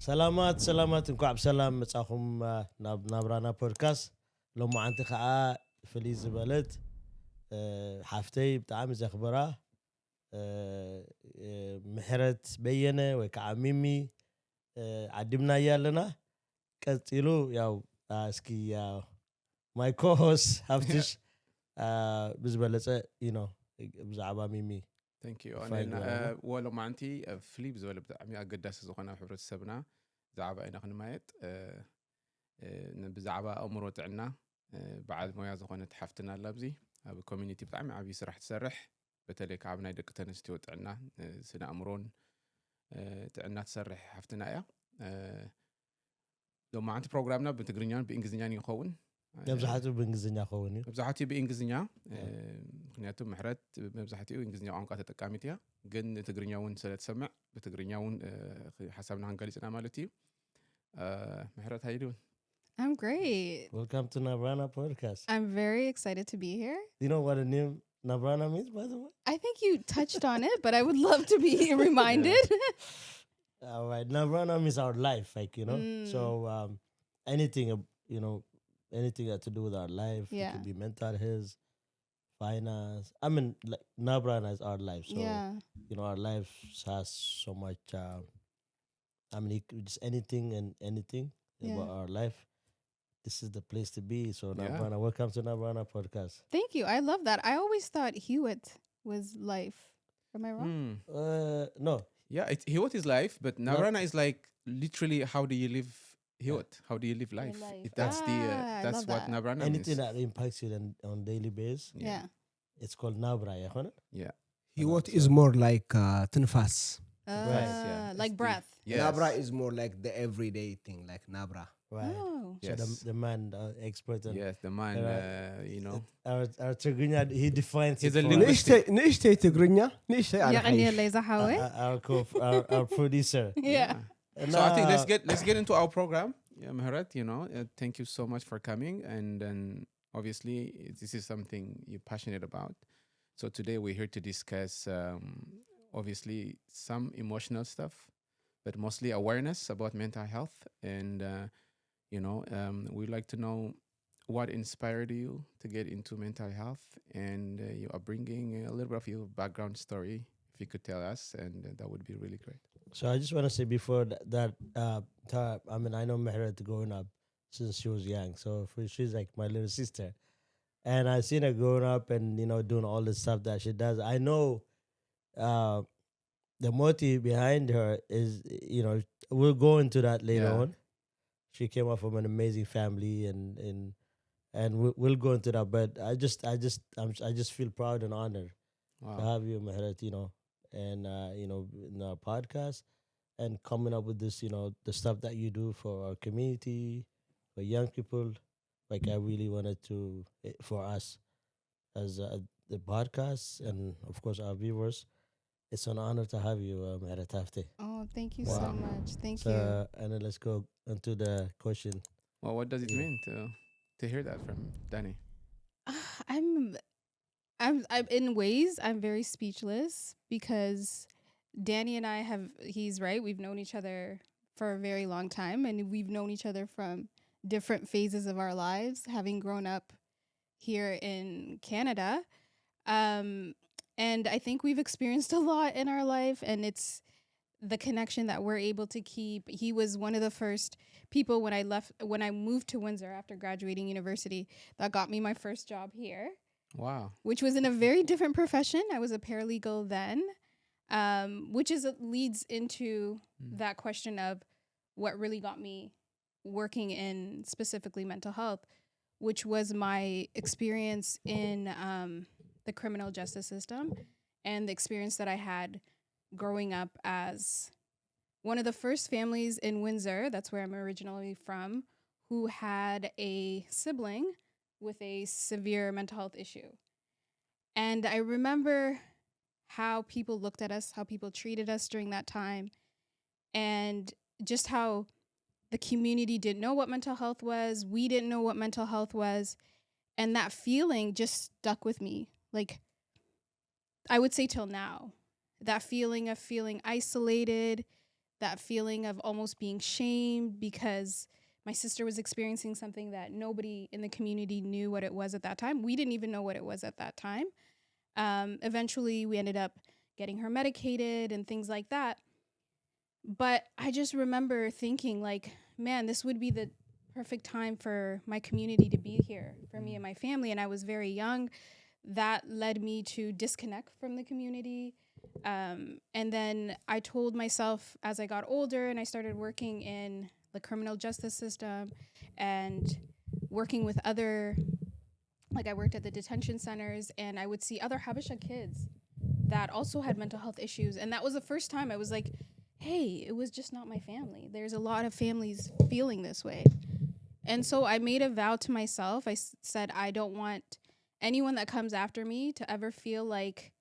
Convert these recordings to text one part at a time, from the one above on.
سلامات نكون بسلام مصاخم نابرانا بودكاست لو ما انت خا فلي زبلت حافتي بتعامل زخبره محرت بينه وكعميمي عدمنا يالنا قتيلو ياو اسكي ياو my co-host حفتش بزبلت بزعبا ميمي Thank you. أنا ولو ما عندي فليب زول بتاعي أقدس زخنا حبرت سبنا زعبا إنا خنمايت بزعبا أمور وتعنا بعد ما يزخنا تحفتنا اللبزي بالكوميونيتي بتاعي عبي سرح تسرح بتالي كعبنا يدك تنستيو تعنا سنا أمرون تعنا تسرح حفتنا يا لو ما عندي برنامجنا بتقرينيان بإنجليزية يخون مبزحاتو بإنجليزية خووني مبزحاتي بإنجليزية ምክንያቱም ምሕረት መብዛሕትኡ እንግሊዝኛ ቋንቋ ተጠቃሚት እያ ግን ትግርኛውን ስለትሰምዕ በትግርኛውን ሐሳብና ክንገልጽና ማለት እዩ ምሕረት how you doing? I'm great. Welcome to Nabrana podcast. I'm very excited to be here. Do you know what the name Nabrana means, by the way? I think you touched on it, but I would love to be reminded. All right. Nabrana means our life, So anything, anything that to do with our life. Yeah. It could be mental health, finance. I mean, like Nabrana is our life. So, our life has so much, just anything and anything about our life. This is the place to be. So, Nabrana, welcome to Nabrana podcast. Thank you. I love that. I always thought Hewitt was life. Am I wrong? No. Yeah, Hewitt is life, but Nabrana is like literally how do you live Hewitt? How do you live life? That's that's what Nabrana anything means. that impacts you on daily basis. Yeah. It's called Nabra, Yeah. Hewitt is more like tinfas. Like breath. Yes. Nabra is more like the everyday thing, like Nabra. Right. Oh. So the man expert on Yes, the man, our Tigray, he defines He's it a for linguist. نشتي تقرنيا نشتي على يعني حيش. اللي زحوي. our producer. Yeah. So I think let's get into our program. Yeah, Mihret, thank you so much for coming. And then obviously this is something you're passionate about. So today we're here to discuss obviously some emotional stuff, but mostly awareness about mental health. And we'd like to know what inspired you to get into mental health and your upbringing, a little bit of your background story, if you could tell us, and that would be really great. So I just want to say before that I know Mihret growing up since she was young. So she's like my little sister. And I've seen her growing up and, doing all the stuff that she does. I know the motive behind her is, we'll go into that later on. She came up from an amazing family and we'll go into that. But I just feel proud and honored to have you, Mihret, and in our podcast and coming up with this, the stuff that you do for our community, for young people. Like I really wanted to, for us as the podcast and of course our viewers, it's an honor to have you, Mihret Haile. Oh, thank you so much. Thank you. And then let's go into the question. Well, what does it mean to hear that from Danny? I'm in ways I'm very speechless because Danny and I he's right. We've known each other for a very long time and we've known each other from different phases of our lives, having grown up here in Canada. And I think we've experienced a lot in our life and it's the connection that we're able to keep. He was one of the first people when I moved to Windsor after graduating university that got me my first job here. Wow. Which was in a very different profession. I was a paralegal then, which leads into that question of what really got me working in specifically mental health, which was my experience in the criminal justice system and the experience that I had growing up as one of the first families in Windsor, that's where I'm originally from, who had a sibling with a severe mental health issue. And I remember how people looked at us, how people treated us during that time, and just how the community didn't know what mental health was. We didn't know what mental health was. And that feeling just stuck with me. Like, I would say till now, that feeling of feeling isolated, that feeling of almost being shamed because my sister was experiencing something that nobody in the community knew what it was at that time. We didn't even know what it was at that time. Eventually, we ended up getting her medicated and things like that. But I just remember thinking, like, man, this would be the perfect time for my community to be here for me and my family. And I was very young. That led me to disconnect from the community. And then I told myself as I got older and I started working in the criminal justice system and working with other, like I worked at the detention centers, and I would see other Habesha kids that also had mental health issues. And that was the first time I was like, hey, it was just not my family. There's a lot of families feeling this way. And so I made a vow to myself. I said, I don't want anyone that comes after me to ever feel like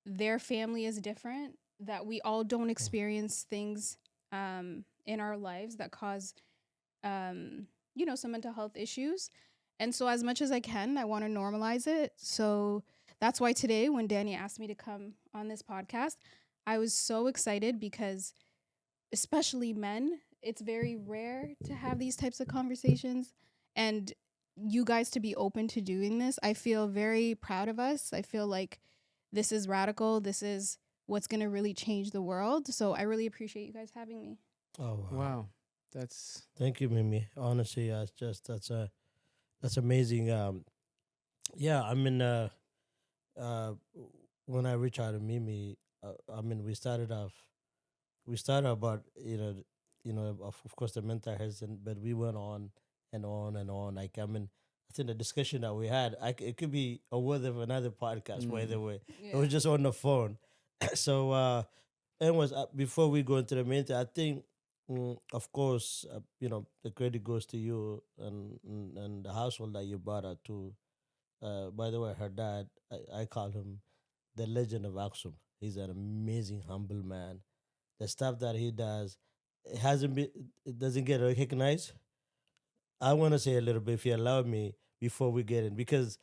their family is different, that we all don't experience things in our lives that cause, some mental health issues. And so as much as I can, I want to normalize it. So that's why today, when Danny asked me to come on this podcast, I was so excited because especially men, it's very rare to have these types of conversations. And you guys to be open to doing this, I feel very proud of us. I feel like this is radical. This is what's going to really change the world. So I really appreciate you guys having me. Oh Wow. That's Thank you, Mimi. Honestly, that's amazing. Yeah, I mean, when I reached out to Mimi, I mean, we started about of course the mental health, but we went on and on and on. Like, I mean, I think the discussion that we had, it could be a worth of another podcast. By the way, it was just on the phone. So, anyways, before we go into the main thing, I think. Of course, the credit goes to you and the household that you brought her to. By the way, her dad, I call him the legend of Aksum. He's an amazing, humble man. The stuff that he does, it doesn't get recognized. I want to say a little bit, if you allow me, before we get in, because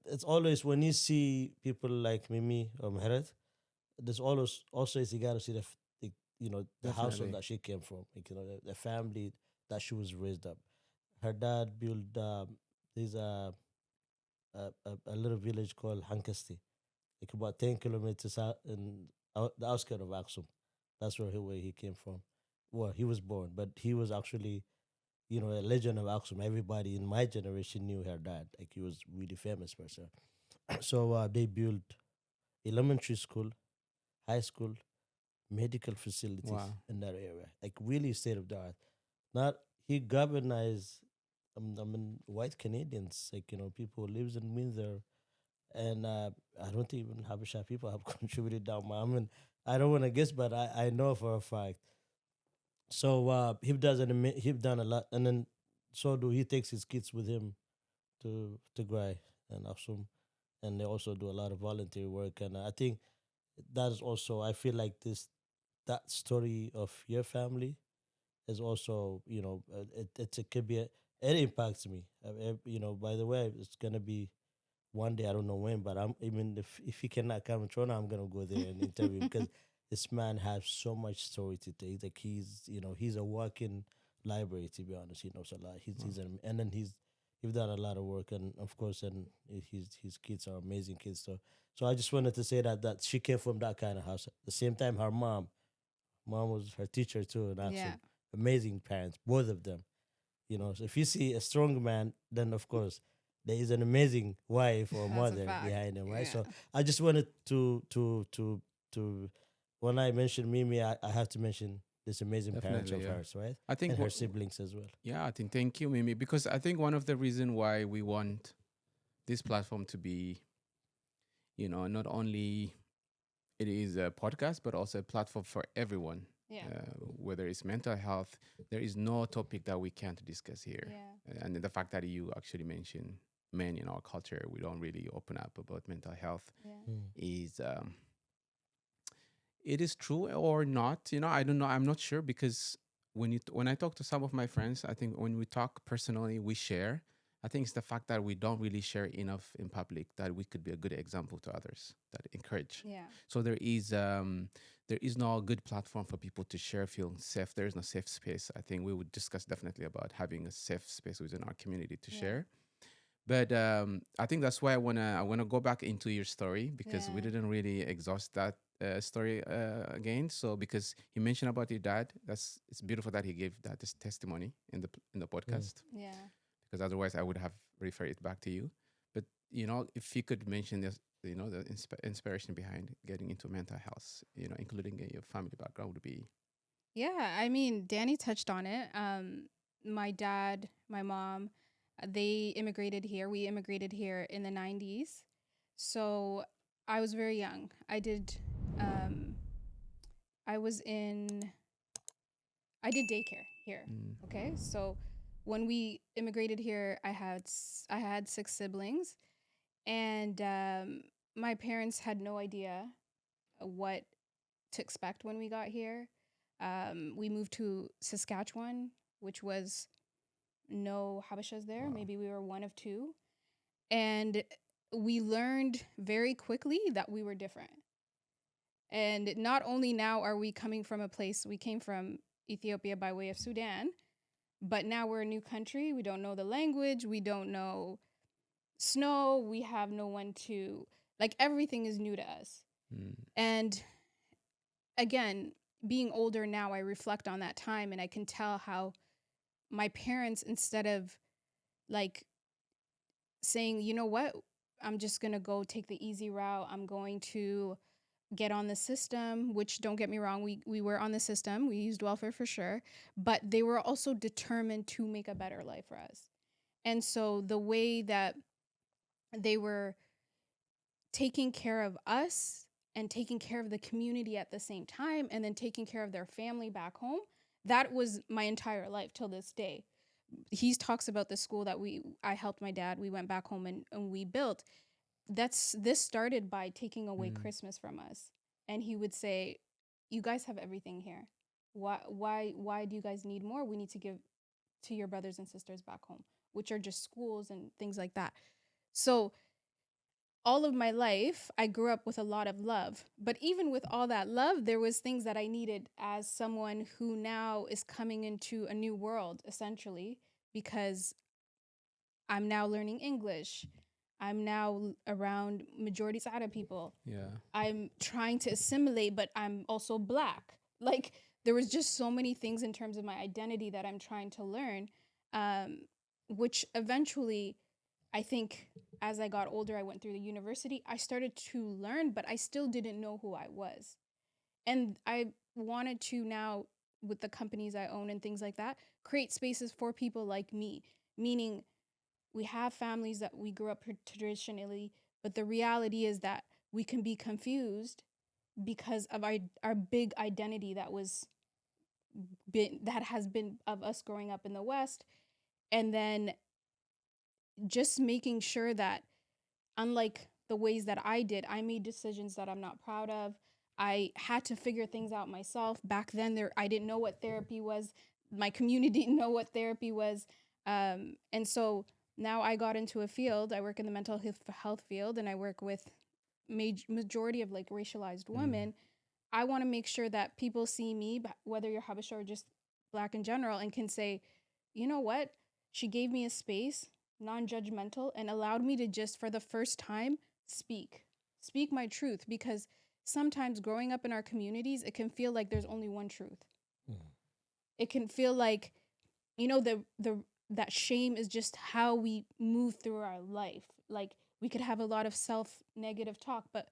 it's always when you see people like Mimi or Mihret, there's always also is you got to see the household Definitely. that she came from, like, the family that she was raised up. Her dad built there's a little village called Hankasti, like about 10 kilometers out in the outskirts of Aksum. That's where he came from. Well, he was born, but he was actually a legend of Aksum. Everybody in my generation knew her dad. Like, he was really famous person. So they built elementary school, high school, medical facilities wow. in that area, like really state of the art. Not he galvanized, white Canadians, like people who lives in Windsor, and I don't think even Habesha people have contributed down. I mean, I don't want to guess, but I know for a fact. So he done a lot, and then so do he takes his kids with him to Tigray and Aksum, and they also do a lot of volunteer work, and I think that is also I feel like that story of your family is also it could be it impacts me. By the way, it's gonna be one day, I don't know when, but I'm even if he cannot come in Toronto, I'm gonna go there and interview him because this man has so much story to tell. Like, he's a walking library, to be honest. He knows a lot. And then he's done a lot of work, and of course, and his kids are amazing kids. So I just wanted to say that she came from that kind of house. At the same time, her mom was her teacher too, and also Yeah. amazing parents, both of them. So if you see a strong man, then of course there is an amazing wife or That's a mother fact. behind him, right? Yeah. So I just wanted to when I mention Mimi, I have to mention this amazing parents Definitely, of yeah. hers, right? I think And her siblings as well. yeah, I think thank you, Mimi, because I think one of the reason why we want this platform to be, not only it is a podcast, but also a platform for everyone. Yeah. Whether it's mental health, there is no topic that we can't discuss here. Yeah. And the fact that you actually mentioned men in our culture, we don't really open up about mental health Yeah. is it is true or not. I don't know. I'm not sure because when I talk to some of my friends, I think when we talk personally, we share. I think it's the fact that we don't really share enough in public that we could be a good example to others that encourage. Yeah. So there is there is no good platform for people to share, feel safe. There is no safe space. I think we would discuss definitely about having a safe space within our community to share. But I think that's why I wanna go back into your story, because we didn't really exhaust that story again. So because you mentioned about your dad, it's beautiful that he gave that as testimony in the podcast. Yeah. Because otherwise I would have referred it back to you. But if you could mention this, the inspiration behind getting into mental health, including your family background would be. Yeah, I mean, Danny touched on it. My dad, my mom, they immigrated here. We immigrated here in the 90s. So I was very young. I did daycare here. Okay. So when we immigrated here, I had 6 siblings, and my parents had no idea what to expect when we got here. We moved to Saskatchewan, which was no Habeshas there. Wow. Maybe we were one of 2. And we learned very quickly that we were different. And not only now are we coming from a place, we came from Ethiopia by way of Sudan, but now we're a new country. We don't know the language. We don't know snow. We have no one to, everything is new to us. And again, being older now, I reflect on that time, and I can tell how my parents, instead of saying, you know what, I'm just going to go take the easy route. I'm going to get on the system, which, don't get me wrong, we were on the system. We used welfare for sure, but they were also determined to make a better life for us. And so the way that they were taking care of us and taking care of the community at the same time, and then taking care of their family back home, that was my entire life till this day. He talks about the school that I helped my dad. We went back home and we built. This started by taking away Christmas from us. And he would say, you guys have everything here. Why do you guys need more? We need to give to your brothers and sisters back home, which are just schools and things like that. So all of my life, I grew up with a lot of love. But even with all that love, there was things that I needed as someone who now is coming into a new world, essentially, because I'm now learning English. I'm now around majority Sahara people. Yeah. I'm trying to assimilate, but I'm also Black. There was just so many things in terms of my identity that I'm trying to learn, which eventually, I think as I got older, I went through the university, I started to learn, but I still didn't know who I was. And I wanted to now, with the companies I own and things like that, create spaces for people like me, meaning we have families that we grew up traditionally, but the reality is that we can be confused because of our big identity that has been of us growing up in the West. And then just making sure that, unlike the ways that I did, I made decisions that I'm not proud of. I had to figure things out myself. Back then, I didn't know what therapy was. My community didn't know what therapy was. And so now I got into a field. I work in the mental health field, and I work with majority of racialized women. I want to make sure that people see me, whether you're Habesha or just Black in general, and can say, you know what? She gave me a space, non-judgmental, and allowed me to just, for the first time, speak my truth. Because sometimes growing up in our communities, it can feel like there's only one truth. It can feel like, that shame is just how we move through our life. We could have a lot of self-negative talk, but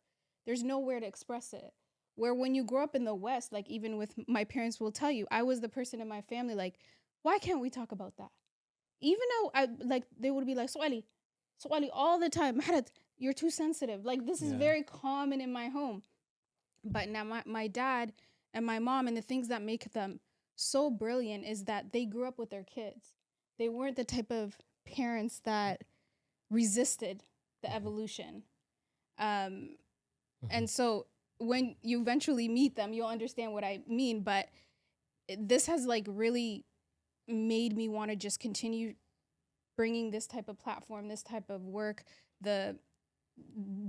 there's nowhere to express it. Where when you grow up in the West, even with my parents will tell you, I was the person in my family, why can't we talk about that? Even though they would be like, Swali all the time, Mihret, you're too sensitive. This is very common in my home. But now my dad and my mom, and the things that make them so brilliant is that they grew up with their kids. They weren't the type of parents that resisted the evolution. And so when you eventually meet them, you'll understand what I mean. But this has really made me want to just continue bringing this type of platform, this type of work, the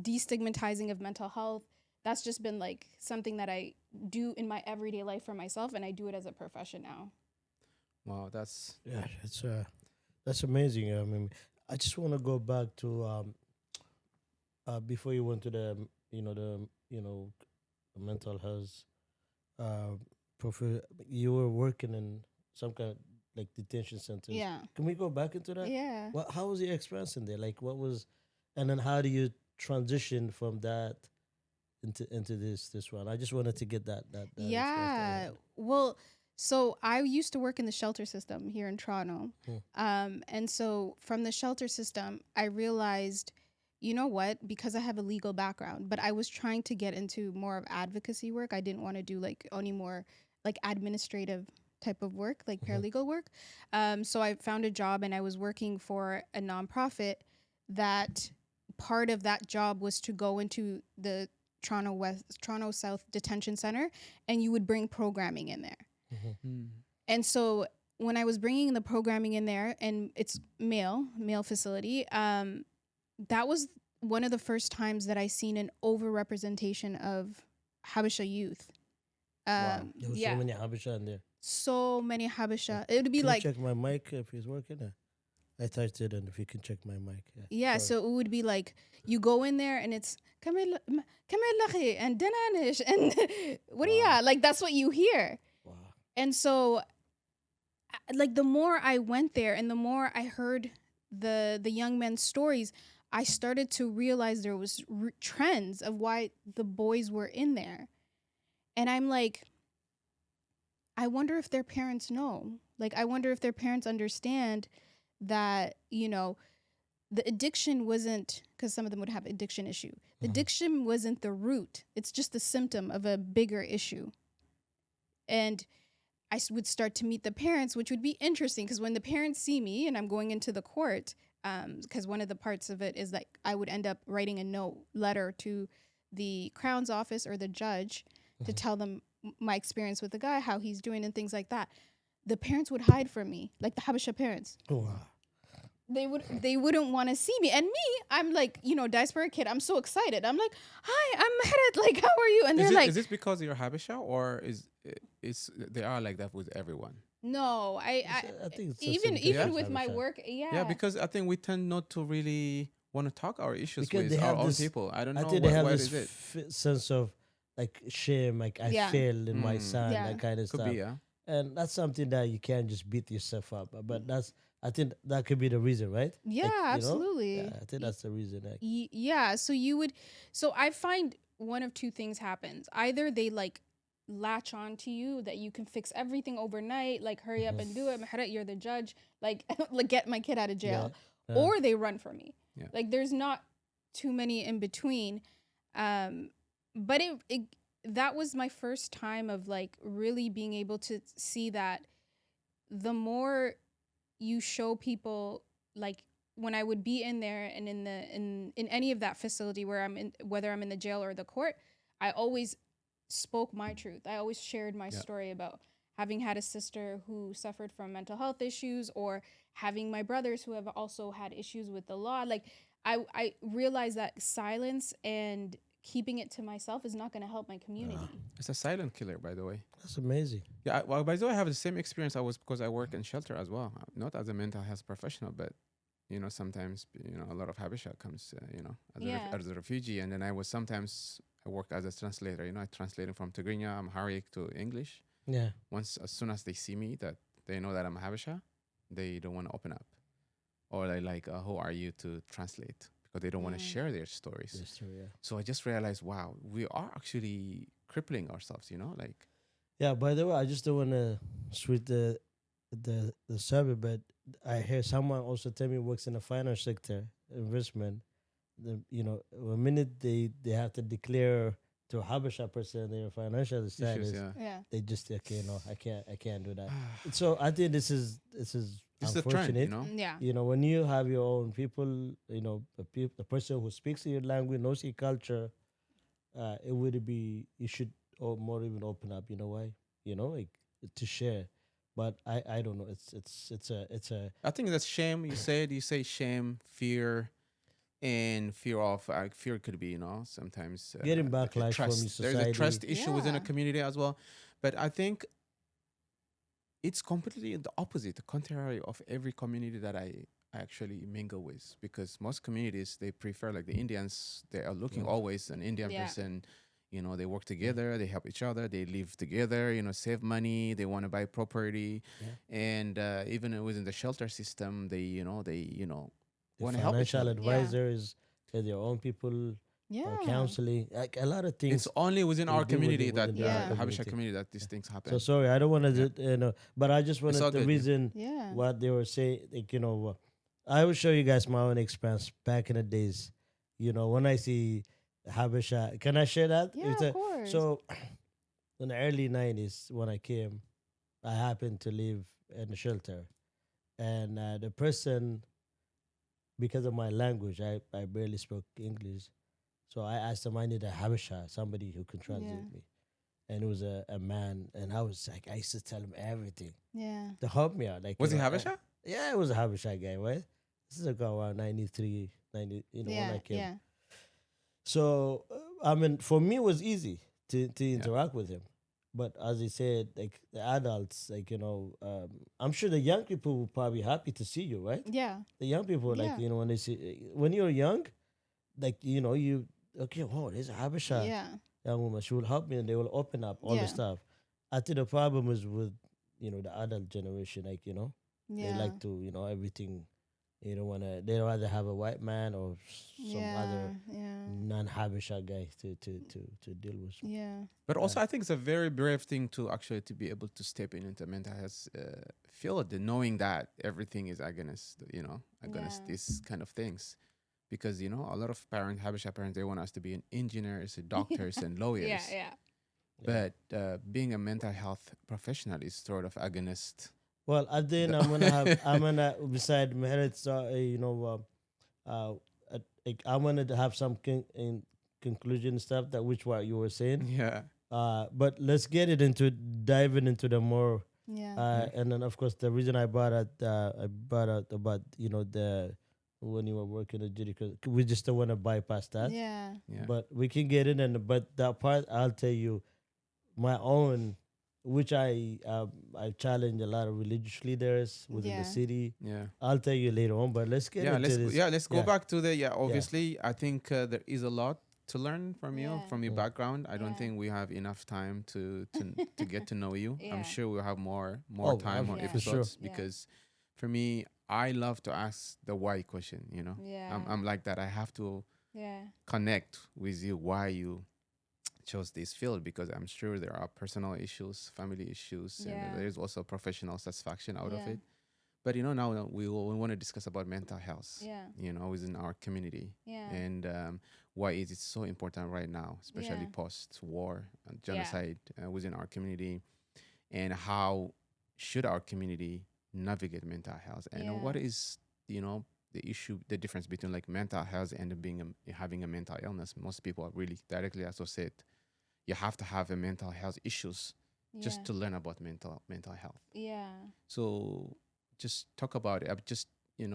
destigmatizing of mental health, that's just been like something that I do in my everyday life for myself, and I do it as a profession now. Wow, that's Yeah, that's amazing. I mean, I just want to go back to before you went to the mental health uh, you were working in some kind of like detention centers. Yeah. Can we go back into that? Yeah. How was your experience in there? Like, what was, and then how do you transition from that into this one? I just wanted to get that experience that you Yeah. had. Well, so I used to work in the shelter system here in Toronto. And so from the shelter system, I realized, you know what, because I have a legal background, but I was trying to get into more of advocacy work. I didn't want to do like any more like administrative type of work, like paralegal work. So I found a job and I was working for a nonprofit that part of that job was to go into the Toronto South Detention Center, and you would bring programming in there. And so when I was bringing the programming in there, and it's male facility, that was one of the first times that I seen an overrepresentation of Habesha youth. There was Yeah, so many Habesha in there. so many Habesha. It would be Can like, you check my mic if he's working? I touched it, and if you can check my mic. yeah, Sorry. so it would be like you go in there and it's "Kamil Lahi" and Dananish and what do you like? That's what you hear. Wow. And so, like, the more I went there and the more I heard the young men's stories, I started to realize there was trends of why the boys were in there. And I'm like, I wonder if their parents know. Like, I wonder if their parents understand that, you know, the addiction wasn't, because some of them would have addiction issue. The addiction wasn't the root. It's just the symptom of a bigger issue. And I would start to meet the parents, which would be interesting because when the parents see me and I'm going into the court, because one of the parts of it is like I would end up writing a letter to the Crown's office or the judge to tell them my experience with the guy, how he's doing and things like that. The parents would hide from me, like the Habesha parents. Oh, wow. They wouldn't want to see me. And me, I'm like, you know, diaspora kid. I'm so excited. I'm like, hi, I'm Mihret. Like, how are you? And they're like, is this because you're Habesha, or is they are like that with everyone? No, I think it's just even some with my Habesha. work, yeah. Yeah, because I think we tend not to really want to talk our issues Because they with our have own this- people. I don't know I think they have what this is it. sense of like shame, like I Yeah. failed in my son, Yeah. that kind of Could stuff. be, yeah. And that's something that you can't just beat yourself up. But I think that could be the reason, right? Yeah, Like, you know? absolutely. Yeah, I think that's the reason. Like, Yeah, so I find one of two things happens. Either they like latch on to you that you can fix everything overnight, like hurry up and do it, Mihret, you're the judge, like like get my kid out of jail. Yeah. Or they run from me. Yeah. Like there's not too many in between. But it that was my first time of like really being able to see that the more you show people, like when I would be in there and in any of that facility where I'm in, whether I'm in the jail or the court, I always spoke my truth. I always shared my story about having had a sister who suffered from mental health issues, or having my brothers who have also had issues with the law. Like I realized that silence and keeping it to myself is not going to help my community. It's a silent killer, by the way. that's amazing. Yeah, well, by the way, I have the same experience. Because I work in shelter as well, not as a mental health professional, but you know, sometimes a lot of Habesha comes, as a refugee, and then I worked as a translator. I translated from Tigray, Amharic to English. Yeah. As soon as they see me, that they know that I'm Habesha, they don't want to open up, or they like, who are you to translate? Because they don't want to share their stories. That's true, yeah. So I just realized, wow, we are actually crippling ourselves, like. Yeah, by the way, I just don't want to switch the subject, but I hear someone also tell me works in the finance sector, investment. The minute they have to declare to a Habesha person their financial status, Yeah. they just I can't do that. So I think this is This is the trend, Yeah. when you have your own people, the person who speaks your language, knows your culture, it would be, you should more even open up, why? Like to share. But I don't know. It's a I think that's shame. You say shame, fear. and fear could be, sometimes Getting backlash from trust. your There's a trust society. issue within a Yeah. community as well. But I think it's completely the opposite, the contrary of every community that I actually mingle with, because most communities, they prefer, like the Indians, they are looking always an Indian Yeah. person. They work together, they help each other, they live together, save money, they want to buy property. And even within the shelter system, they The want to help each financial other. advisors, their own people, Yeah. counseling, like a lot of things. It's only within they our do community within that their Yeah. Habesha community. community that these things happen. So sorry, I don't want to, but I just wanted all the good, yeah. reason Yeah. what they were saying. Like, I will show you guys my own experience back in the days. When I see Habesha, can I share that? Yeah, of course. So in the early 90s, when I came, I happened to live in a shelter, and the person, because of my language, I barely spoke English. So I asked him, I need a Habesha, somebody who can translate Yeah. me. And it was a man, and I was like, I used to tell him everything Yeah. to help me out. Like, Was he Habesha? Yeah, it was a Habesha guy, right? This is around 93, 90, when Yeah. I came. Yeah. So, for me, it was easy to interact with him. But as I said, like the adults, like, I'm sure the young people will probably happy to see you, right? Yeah. The young people, like, Yeah. when they see, when you're young, like, okay, whoa, there's a Habesha Yeah. young woman. She will help me, and they will open up all Yeah. the stuff. I think the problem is with, the adult generation, like, Yeah. they like to, everything. They they'd rather have a white man or some other Yeah. non-Habesha guy to deal with. Yeah. But also, I think it's a very brave thing to actually to be able to step into mental health field, and knowing that everything is against, against Yeah. these kind of things. Because, a lot of Habesha parents, they want us to be engineers, doctors, and lawyers. Yeah. Yeah. But being a mental health professional is sort of against. Well, at the end, I'm gonna beside Mihret, I'm gonna have some in conclusion stuff that which what you were saying. Yeah. But let's get it into diving into the more. Yeah. And then of course the reason I brought out about the when you were working at Jericho, we just don't want to bypass that. Yeah. Yeah. But we can get in, but that part I'll tell you my own, which I challenge a lot of religious leaders within the Yeah. city. Yeah. I'll tell you later on, but let's get into this. Let's go Yeah. back to obviously, I think there is a lot to learn from you, Yeah. from your background. I don't Yeah. think we have enough time to to get to know you. Yeah. I'm sure we'll have more Oh, time, more Yeah. for sure. episodes, Yeah. because for me, I love to ask the why question, Yeah. I'm like that. I have to Yeah. connect with you why you chose this field, because I'm sure there are personal issues, family issues, Yeah. and there's also professional satisfaction out of Yeah. it. But now we want to discuss about mental health, Yeah. within our community, Yeah. and why is it so important right now, especially Yeah. post-war and genocide within our community, and how should our community navigate mental health, and what Yeah. is the issue, the difference between like mental health and having a mental illness. Most people really directly associate you have to have a mental health issues just Yeah. to learn about mental health. Yeah. So just talk about it. Just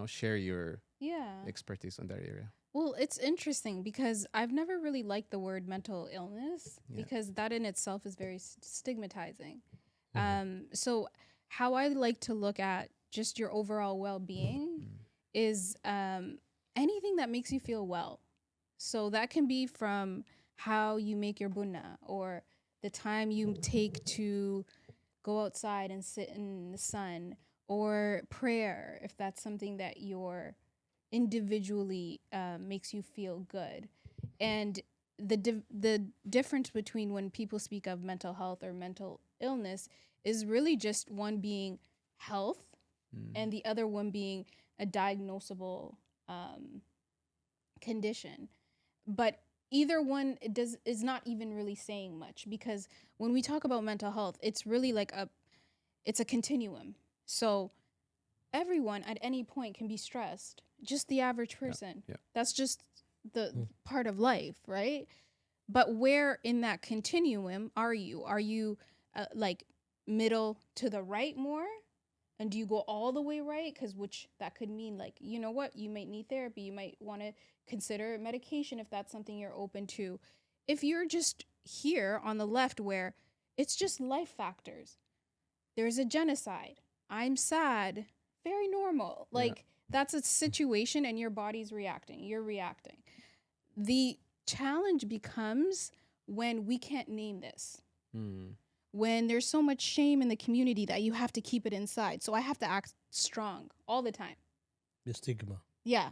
share your Yeah. expertise on that area. Well, it's interesting because I've never really liked the word mental illness Yeah. because that in itself is very stigmatizing. Mhm. So how I like to look at just your overall well-being is anything that makes you feel well. So that can be from how you make your bunna, or the time you take to go outside and sit in the sun, or prayer, if that's something that you're individually makes you feel good. And the difference between when people speak of mental health or mental illness is really just one being health and the other one being a diagnosable condition. But either one is not even really saying much, because when we talk about mental health, it's really like it's a continuum. So everyone at any point can be stressed, just the average person. yeah. That's just the part of life, right? But where in that continuum are you? Are you like middle to the right more? And do you go all the way right? Because which that could mean like, you know what, you might need therapy. You might want to consider medication if that's something you're open to. If you're just here on the left where it's just life factors, there's a genocide, I'm sad, very normal. Like that's a situation and your body's reacting. You're reacting. The challenge becomes when we can't name this. When there's so much shame in the community that you have to keep it inside. So I have to act strong all the time. The stigma. Yeah.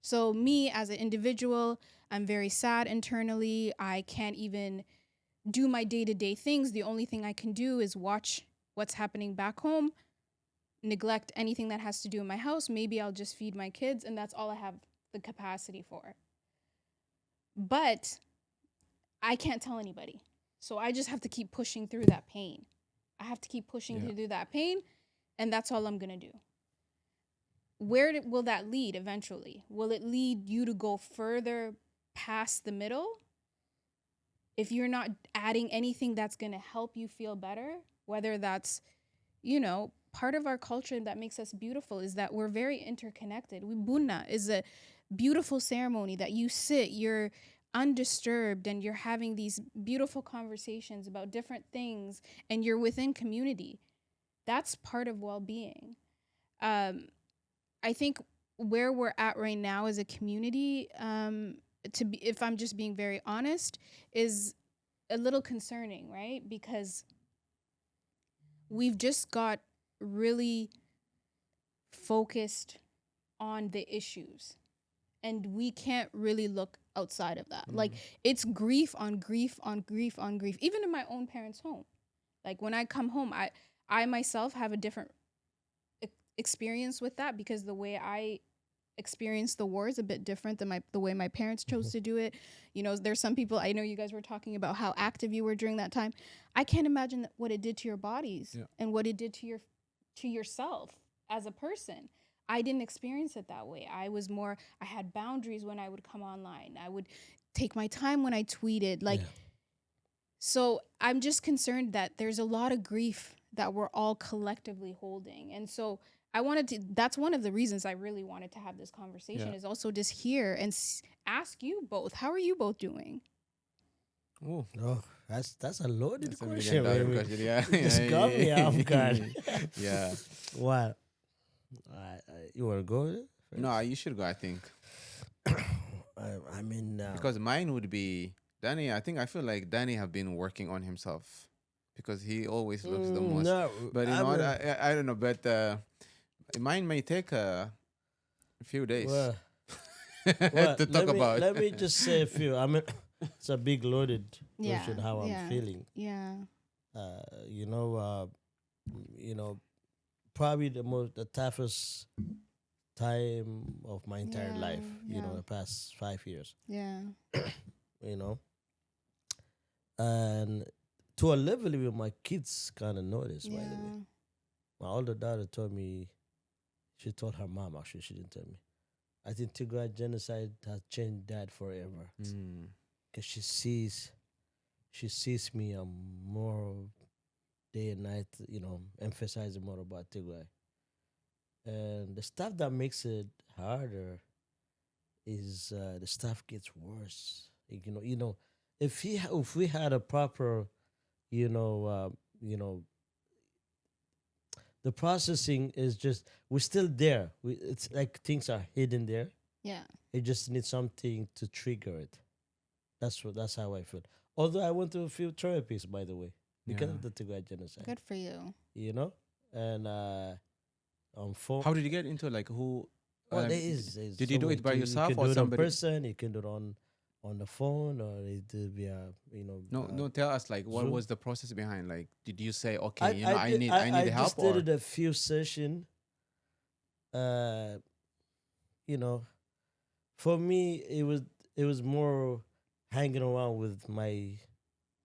So me as an individual, I'm very sad internally. I can't even do my day-to-day things. The only thing I can do is watch what's happening back home, neglect anything that has to do in my house. Maybe I'll just feed my kids, and that's all I have the capacity for. But I can't tell anybody. So I just have to keep pushing through that pain. I have to keep pushing through that pain, and that's all I'm going to do. Where will that lead eventually? Will it lead you to go further past the middle? If you're not adding anything that's going to help you feel better, whether that's, you know, part of our culture that makes us beautiful is that we're very interconnected. Bunna is a beautiful ceremony that you sit, you're undisturbed, and you're having these beautiful conversations about different things, and you're within community. That's part of well-being. I think where we're at right now as a community, if I'm just being very honest, is a little concerning, right? Because we've just got really focused on the issues, and we can't really look outside of that. Like it's grief on grief on grief on grief, even in my own parents' home. Like when I come home, I myself have a different experience with that because the way I experience the war is a bit different than the way my parents chose to do it. You know, there's some people, I know you guys were talking about how active you were during that time. I can't imagine what it did to your bodies and what it did to yourself as a person. I didn't experience it that way. I had boundaries when I would come online. I would take my time when I tweeted. So I'm just concerned that there's a lot of grief that we're all collectively holding. And so that's one of the reasons I really wanted to have this conversation is also just here and ask you both, how are you both doing? Oh, that's a loaded That's a question. million-dollar question, yeah. Just got me off guard. Yeah. Wow. You want to go first? No, you should go, I think. I mean... because mine would be... Danny, I feel like Danny have been working on himself because he always looks the most. No, but you know what? I don't know, but mine may take a few days to talk about. Let me just say a few. I mean, it's a big loaded question how I'm feeling. Yeah. You know, probably the toughest time of my entire life, you know, the past 5 years. Yeah. You know, and to a level even my kids kind of noticed, by the way. My older daughter told me, she told her mom, actually, she didn't tell me. I think Tigray genocide has changed Dad forever. Because she sees me more day and night, you know, emphasizing more about Tigray. And the stuff that makes it harder is the stuff gets worse. You know, if we had a proper, the processing is just, we're still there. It's like things are hidden there. Yeah. It just needs something to trigger it. That's how I feel. Although I went to a few therapies, by the way, because of the Tigray genocide. Good for you. You know, and on phone. How did you get into like who? Well, there's did you do it by yourself you can or do it somebody? in person? You can do it on the phone, or it via No, tell us like what Zoom? was the process behind? Like, did you say okay, I did- need I help just or? did it a few session. You know, for me it was more hanging around with my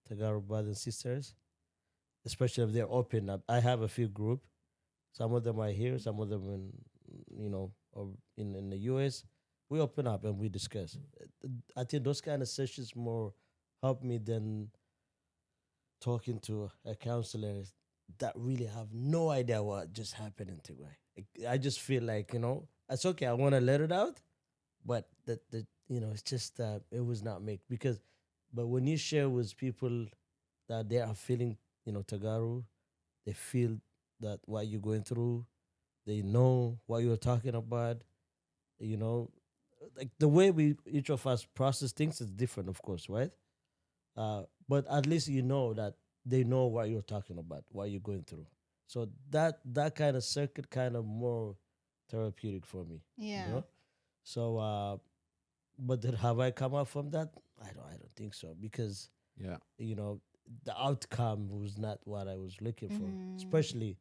Tagalog brothers and sisters, especially if they're open up. I have a few group. Some of them are here, some of them or in the US. We open up and we discuss. I think those kind of sessions more help me than talking to a counselor that really have no idea what just happened in Tigray. I just feel like, it's okay. I want to let it out, but it's just it was not make because, but when you share with people that they are feeling, Tagaru, they feel that what you're going through, they know what you're talking about, you know, like the way we each of us process things is different, of course, right? But at least you know that they know what you're talking about, what you're going through. So that kind of circuit kind of more therapeutic for me. Yeah. You know? So but have I come out from that? I don't think so because Yeah. the outcome was not what I was looking for. Mhm. Especially,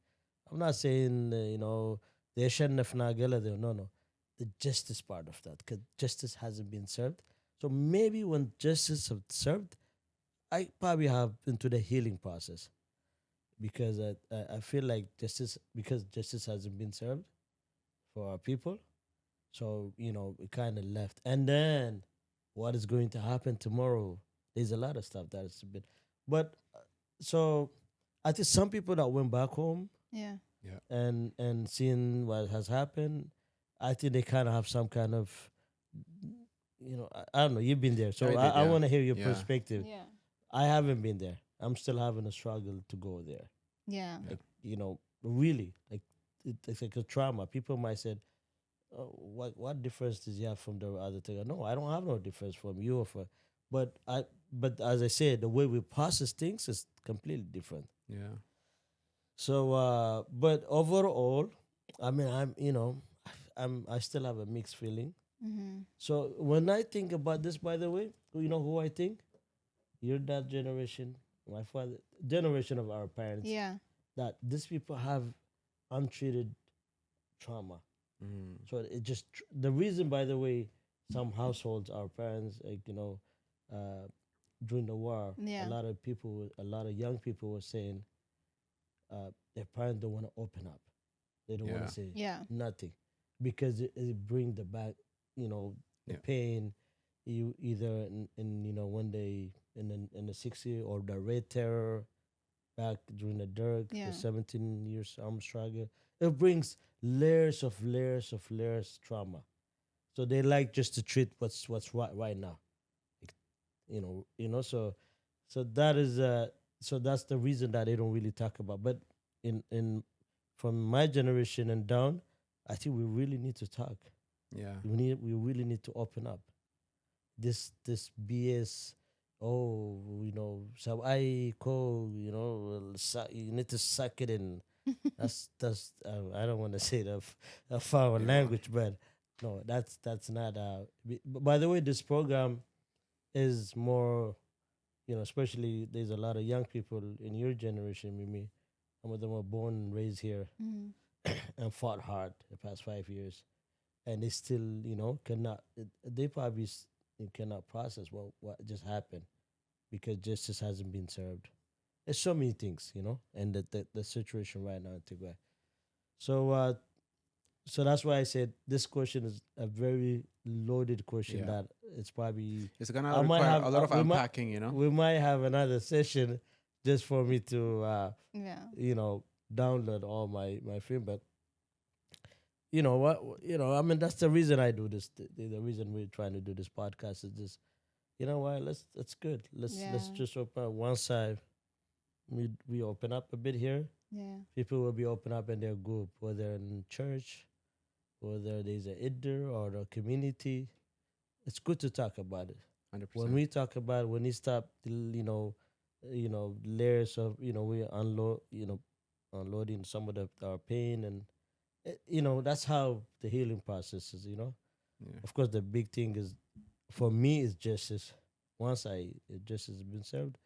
I'm not saying they shouldn't have no. The justice part of that, because justice hasn't been served. So maybe when justice is served, I probably have into the healing process because I feel like justice hasn't been served for our people. So it kind of left, and then what is going to happen tomorrow? There's a lot of stuff that is a bit, but so I think some people that went back home Yeah. Yeah. and seeing what has happened, I think they kind of have some kind of, I don't know. You've been there, so I did, I yeah. want to hear your Yeah. perspective. Yeah. I haven't been there. I'm still having a struggle to go there. Yeah. Like really, like it's like a trauma. People might say, oh, what difference does you have from the other thing? No, I don't have no difference from you or from, but as I said, the way we process things is completely different. Yeah. So, but overall, I mean, I still have a mixed feeling. Mm-hmm. So when I think about this, by the way, you know who I think? You're that generation, my father, generation of our parents. Yeah. That these people have untreated trauma. Mm. So it just the reason, by the way, some households, our parents, during the war, Yeah. a lot of young people were saying their parents don't want to open up. They don't want Yeah. to say Yeah. nothing because it bring the back, the Yeah. pain. You either in when they in the 60s or the Red Terror back during the Derg, Yeah. the 17 years armed struggle. It brings layers of layers of layers trauma. So they like just to treat what's right now. Like, so that is so that's the reason that they don't really talk about. But in from my generation and down, I think we really need to talk. Yeah. We really need to open up. This BS. Oh, sabay ko. You need to suck it in. That's I don't want to say the foul Yeah. language, but no, that's not. By the way, this program is more, especially there's a lot of young people in your generation with me. Some of them were born and raised here Mm-hmm. and fought hard the past 5 years, and they still, cannot. They probably cannot process what just happened because justice hasn't been served. There's so many things, and the situation right now in Tigray. So that's why I said this question is a very loaded question Yeah. that it's probably It's gonna I might require have- a lot of we might- unpacking, you know. we might have another session just for me to Yeah. download all my film, but you know what, I mean that's the reason I do this. The reason we're trying to do this podcast is just what, that's good. Let's Yeah. just open up one side. We open up a bit here. Yeah. People will be open up in their group, whether in church, whether there's a idder or a community. It's good to talk about it. 100%. When we talk about when we stop, layers of we unloading some of our pain, and that's how the healing process is. Yeah. Of course, the big thing is for me is justice. Once justice has been served,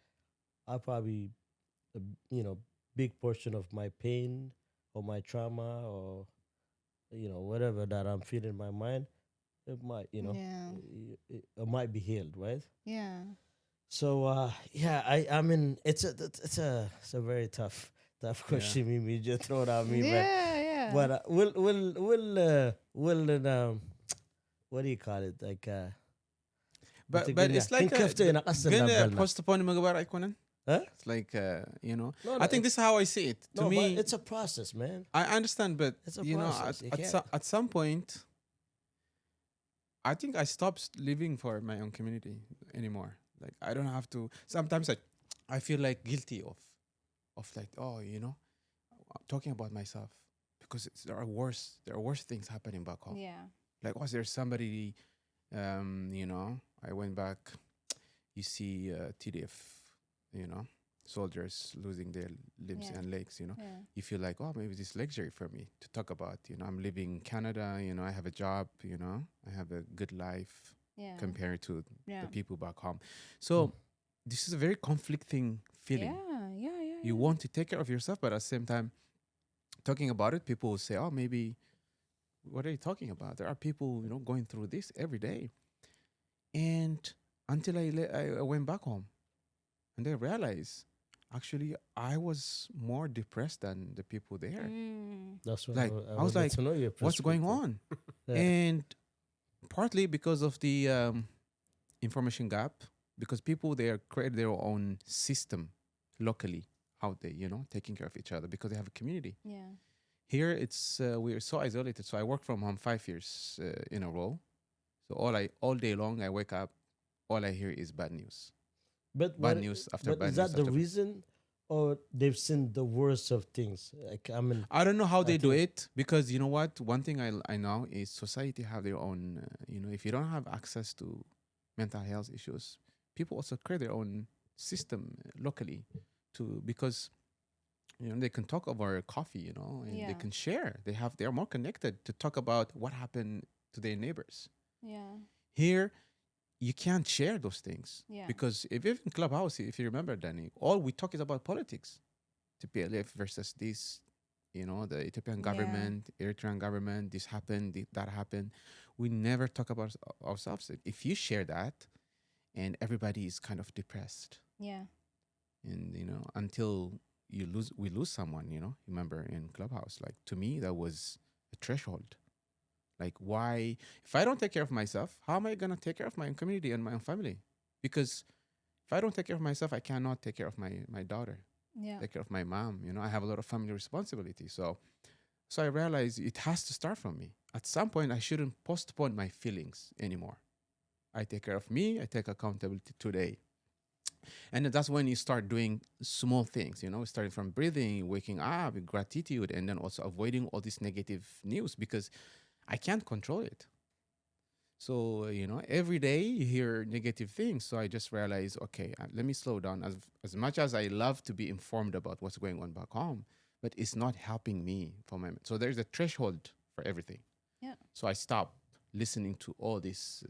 I probably a big portion of my pain or my trauma or whatever that I'm feeling in my mind, it might Yeah. it might be healed, right? Yeah. So yeah, I mean it's a very tough question. Mimi just throw it at me, Yeah. but we'll what do you call it, like but Tigray. it's like Kinkafto ina kasal na balna. postpone ምግባር አይኮነን Huh? It's like, you know, No, I think this is how I see it. To no, me, but it's a process, man. I understand, but It's a you know, process. You can't. at some point, I think I stopped living for my own community anymore. Like I don't have to. Sometimes I feel like guilty of like, oh, you know, talking about myself because there are worse things happening back home. Yeah. Like was there somebody, you know, I went back. You see TDF, you know, soldiers losing their limbs Yeah. and legs, you know. Yeah. You feel like, oh, maybe this is luxury for me to talk about. You know, I'm living in Canada, you know, I have a job, you know, I have a good life Yeah. compared to Yeah. the people back home. So this is a very conflicting feeling. Yeah. You want to take care of yourself, but at the same time, talking about it, people will say, oh, maybe, what are you talking about? There are people, you know, going through this every day. And until I went back home and I realized, actually, I was more depressed than the people there. That's what Like, I I was would like, to know your what's going perspective. on? Yeah. And partly because of the information gap, because people there create their own system locally, how they, you know, taking care of each other because they have a community. Yeah. Here, it's we're so isolated. So I worked from home 5 years in a row. So all day long, I wake up, all I hear is bad news. But Bad news after but bad is that news the after reason, or they've seen the worst of things? Like I mean, I don't know how I they do think- it because you know what? One thing I know is society have their own. You know, if you don't have access to mental health issues, people also create their own system locally, to because you know they can talk over coffee, you know, and Yeah. they can share. They are more connected to talk about what happened to their neighbors. Yeah. Here, you can't share those things Yeah. because if even Clubhouse, if you remember, Danny, all we talk is about politics. TPLF versus this, you know, the Ethiopian Yeah. government, Eritrean government, this happened, that happened. We never talk about ourselves. If you share that, and everybody is kind of depressed, Yeah. and you know, until we lose someone, you know. Remember in Clubhouse, like to me, that was a threshold. Like, why, if I don't take care of myself, how am I gonna take care of my own community and my own family? Because if I don't take care of myself, I cannot take care of my daughter. Yeah. Take care of my mom. You know, I have a lot of family responsibility. So I realized it has to start from me. At some point, I shouldn't postpone my feelings anymore. I take care of me. I take accountability today. And that's when you start doing small things, you know, starting from breathing, waking up, gratitude, and then also avoiding all this negative news because I can't control it. So, you know, every day you hear negative things. So I just realized, okay, let me slow down. As much as I love to be informed about what's going on back home, but it's not helping me for my. So there's a threshold for everything. Yeah. So I stopped listening to all this.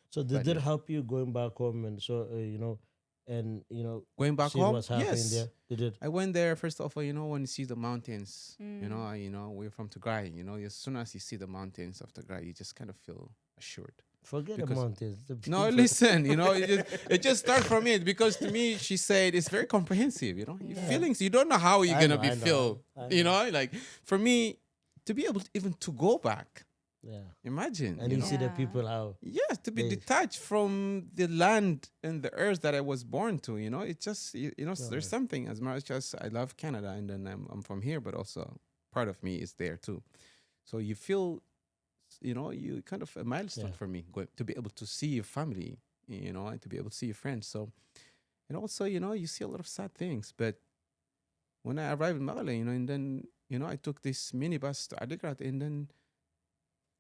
so did Bad it news. help you going back home and so you know, and you know, Going back seeing home, what's happening yes. there? Did it? I went there first of all. You know, when you see the mountains, you know, we're from Tigray. You know, as soon as you see the mountains of Tigray, you just kind of feel assured. Forget the Because- mountains. The No, people- listen, you know, it just starts from it because to me, she said it's very comprehensive, you know, your Yeah. feelings, you don't know how you're I going to know, be I know, feel, I you know. know, like for me to be able to even to go back, Yeah, imagine, and you you know? see the Yeah. people how. Yes, to be They- detached from the land and the earth that I was born to, you know, it just, you know, No, there's yeah. something as much as I love Canada and then I'm from here, but also part of me is there too. So you feel, you know, you kind of a milestone Yeah. for me to be able to see your family, you know, and to be able to see your friends. So, and also, you know, you see a lot of sad things. But when I arrived in Malaysia, you know, and then, you know, I took this minibus to Adigrat and then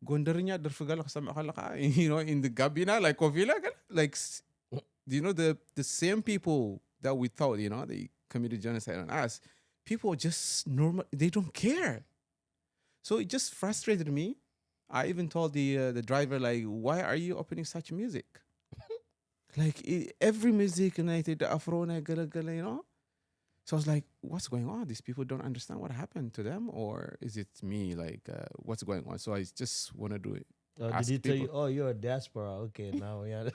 gondarinya derfugala kasama kalaka, you know, in the Gabina, like Ovila, like, you know, the same people that we thought, you know, they committed genocide on us, people just normal, they don't care. So it just frustrated me. I even told the driver, like, why are you opening such music? Like every music and I did the afro, you know. So I was like, what's going on? These people don't understand what happened to them, or is it me? Like, what's going on? So I just want to do it. Did Ask he tell you? people. Oh, you're a diaspora. Okay, now yeah.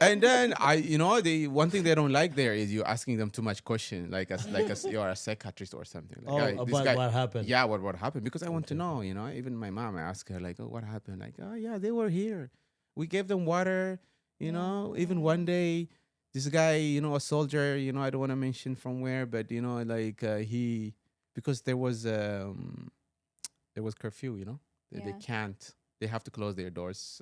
And then you know, the one thing they don't like there is you asking them too much question, like as you're a psychiatrist or something. Like, Oh, "Hey, this about guy-" what happened? Yeah, what happened? Because I want to Okay. know, you know. Even my mom, I asked her, like, oh, what happened? Like, oh, yeah, they were here. We gave them water, you know. Even one day, this guy, a soldier, I don't want to mention from where, but like he, because there was curfew, they can't, they have to close their doors,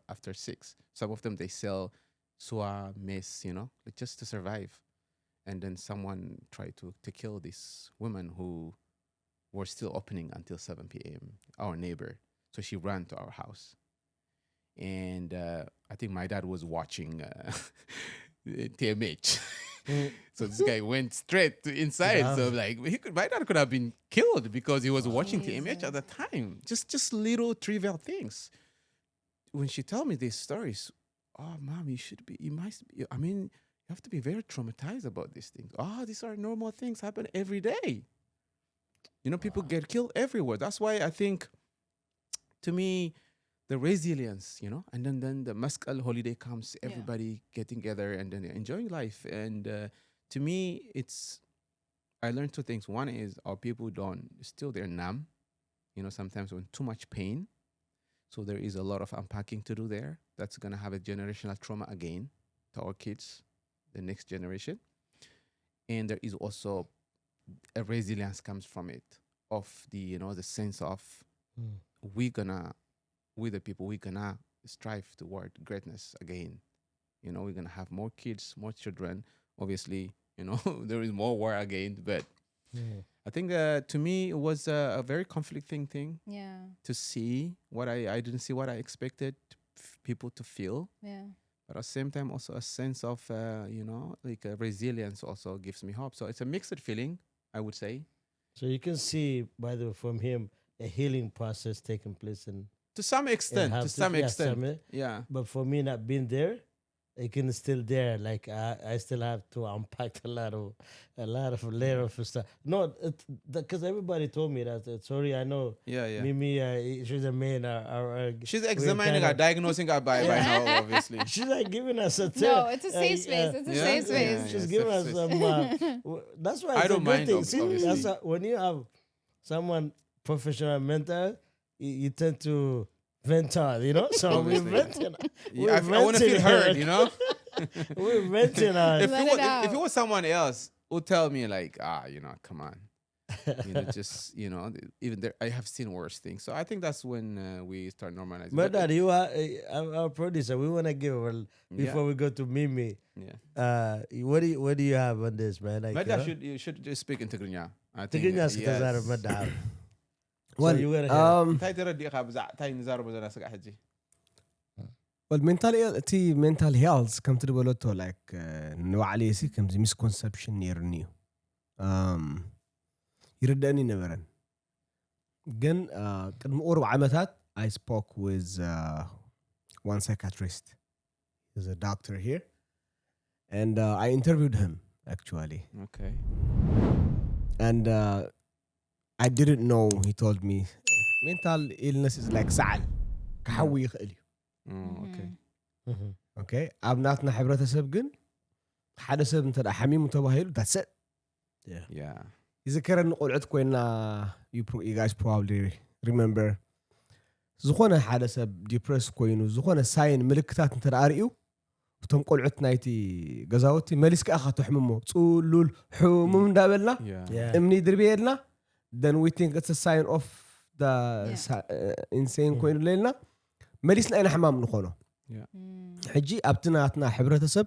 after 6. Some of them, they sell soa mess, like just to survive. And then someone tried to kill this woman who were still opening until 7 p.m., our neighbor. So she ran to our house. And I think my dad was watching TMH. So this guy went straight to inside. Yeah. So like my dad could have been killed because he was watching TMH at the time. Just little trivial things. When she told me these stories, oh, Mom, you have to be very traumatized about these things. Oh, these are normal things happen every day. People get killed everywhere. That's why I think, to me, the resilience, and then the Maskal holiday comes, everybody getting together and then enjoying life. And to me, I learned 2 things. One is our people they're numb, sometimes when too much pain. So there is a lot of unpacking to do there. That's going to have a generational trauma again to our kids, the next generation. And there is also a resilience comes from it, of the, the sense of we the people, we're gonna strive toward greatness again. We're gonna have more kids, more children. Obviously, there is more war again, but I think to me it was a very conflicting thing. Yeah. To see what I didn't see what I expected people to feel. Yeah. But at the same time, also a sense of like a resilience also gives me hope. So it's a mixed feeling, I would say. So you can see, by the way, from him, a healing process taking place in. To some extent, yeah. But for me, not being there, it can still there. Like I still have to unpack a lot of layer of stuff. No, because everybody told me that. Sorry, I know. Yeah. Mimi, she's a man. She's examining her, diagnosing her by now, obviously. She's like giving us a No, it's a safe space. It's a safe space. Yeah, she's giving us some. That's why I don't mind. See, that's when you have someone professional mentor, you tend to vent out, So we're venting. I want to feel heard, We're venting out. If it was someone else who tell me like, come on, even there, I have seen worse things. So I think that's when we start normalizing. But Dad, you are our producer. We want to give before we go to Mimi. Yeah. What do you have on this, man? Like, you should just speak in Tigrinya. I think. Tigrinya ستزار مدعو. Well, mental health come to the boloto like no عليه كم زي misconception نيرنيو يرداني نبرن جن قدم أربع عامات I spoke with one psychiatrist. He's a doctor here, and I interviewed him actually. Okay. And I didn't know. He told me mental illness is like سعل كحوي يخلي. Okay. Okay. أبناتنا حبرتسب جن حدا سب انت حميم متباهيل. That's it. Yeah. يذكر إنه قلعتكم إن you guys probably remember. زخونا حدا سب depressed كوينو زخونا ساين ملكتات انت رأيو. وتم قلعتنا يتي جزاوتي مليسك أخذ حممه تقولول حمم دابلنا. إمني دربيلنا. Then we think it's a sign of the insane كوينو ليلنا. مليسنا أنا حمام نخونه. حجي أبتناتنا حبرتسب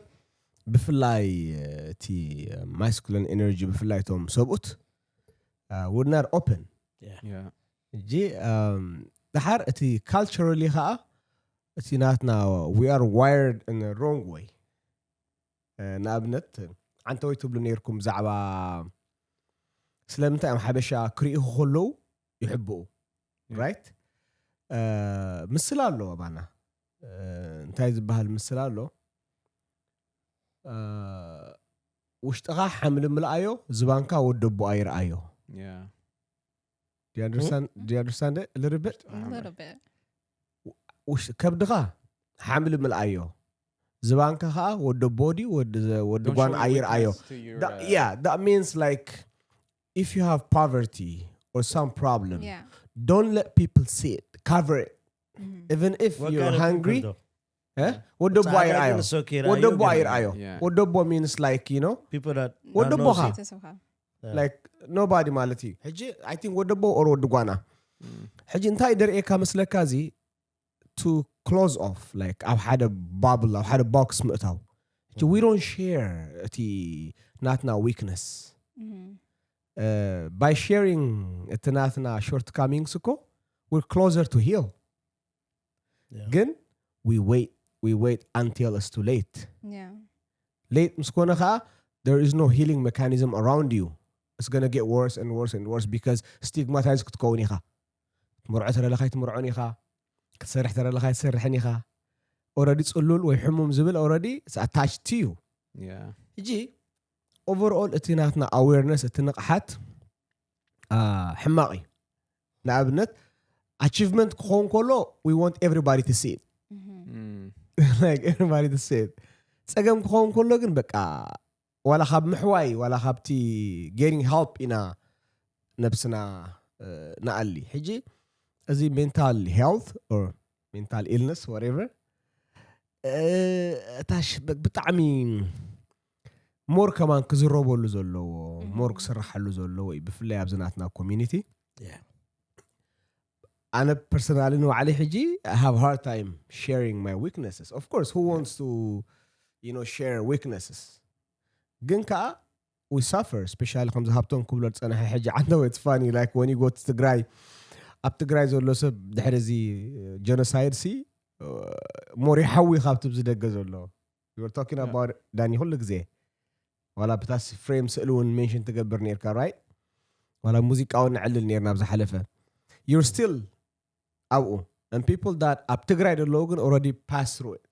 بفلاي تي masculine energy بفلاي توم سبوت. We're not open. Yeah. جي دحر تي culturally خا تي ناتنا we are wired in the wrong way. نابنت عن توي تبلونيركم زعبا سلامتا أم حبشة كريه خلو يحبوه. Right? مسلالو أبانا. انتايز بهالمسلالو. واشتغى حمل ملايو زبانكا ودبو اير ايو. Yeah. Do you understand it a little bit? A little bit. وش كبدغا حمل ملايو زبانكا خا ودبودي ودبوان اير ايو. That means like if you have poverty or some problem, don't let people see it. Cover it. Even if you're hungry. ወደቦ I አይርአዮ reckon it's okay. ወደቦ You'll get it. አይርአዮ Yeah. ወደቦ means like you know People that ወደቦ knows ኻ it. ቤተሰብካ like nobody ማለት እዩ ሕጂ I think ወደቦ or ወዲ ጓና ሕጂ እንታይ ደርኤካ መስለካ እዚ to close off like ኣብ ሓደ bubble ኣብ ሓደ box ምእታው ሕጂ we don't share እቲ ናትና weakness by sharing እቲ ናትና shortcomings እኮ we're closer to heal Yeah. ግን we wait until it's too late yeah late ምስ ኮነ ከዓ there is no healing mechanism around you it's going to get worse and worse and worse because stigmatized ክትከውን ኢኻ ትምርዖ ተረለኻ ትምርዖን ኢኻ ክትሰርሕ ተረለኻ ትሰርሕን ኢኻ already ጽሉል ወይ ሕሙም ዝብል already it's attached to you Yeah. ሕጂ overall እቲ ናትና awareness እቲ ንቕሓት ሕማቕ እዩ ንኣብነት achievement ክኸውን ከሎ we want everybody to see it like everybody to see it ፀገም ክኸውን ከሎ ግን በቃ ዋላ ካብ ምሕዋይ ዋላ ካብቲ getting help ኢና ነብስና ንኣሊ ሕጂ እዚ mental health or mental illness whatever ታሽ ብጣዕሚ ሞር ከማን ክዝረበሉ ዘለዎ ሞር ክስራሓሉ ዘለዎ ወይ ብፍላይ ኣብ ዝናትና ኮሚኒቲ Yeah. أنا personally no علي حجي I have a hard time sharing my weaknesses. Of course, who wants to, share weaknesses? Ginka, we suffer, especially when هابتون كبلت أنا حجي. I know it's funny, like when you go to Tigray, up Tigray زول لسه دحرزي genocide see, موري حوي خابت بزدق زول. We were talking about داني هولك زي, ولا بتاس frame سألون mention تقبر نيركا right? ولا موسيقى أو نعلل نيرنا بزح حلفة. You're still out. And people that up Tigray the Logan already passed through it.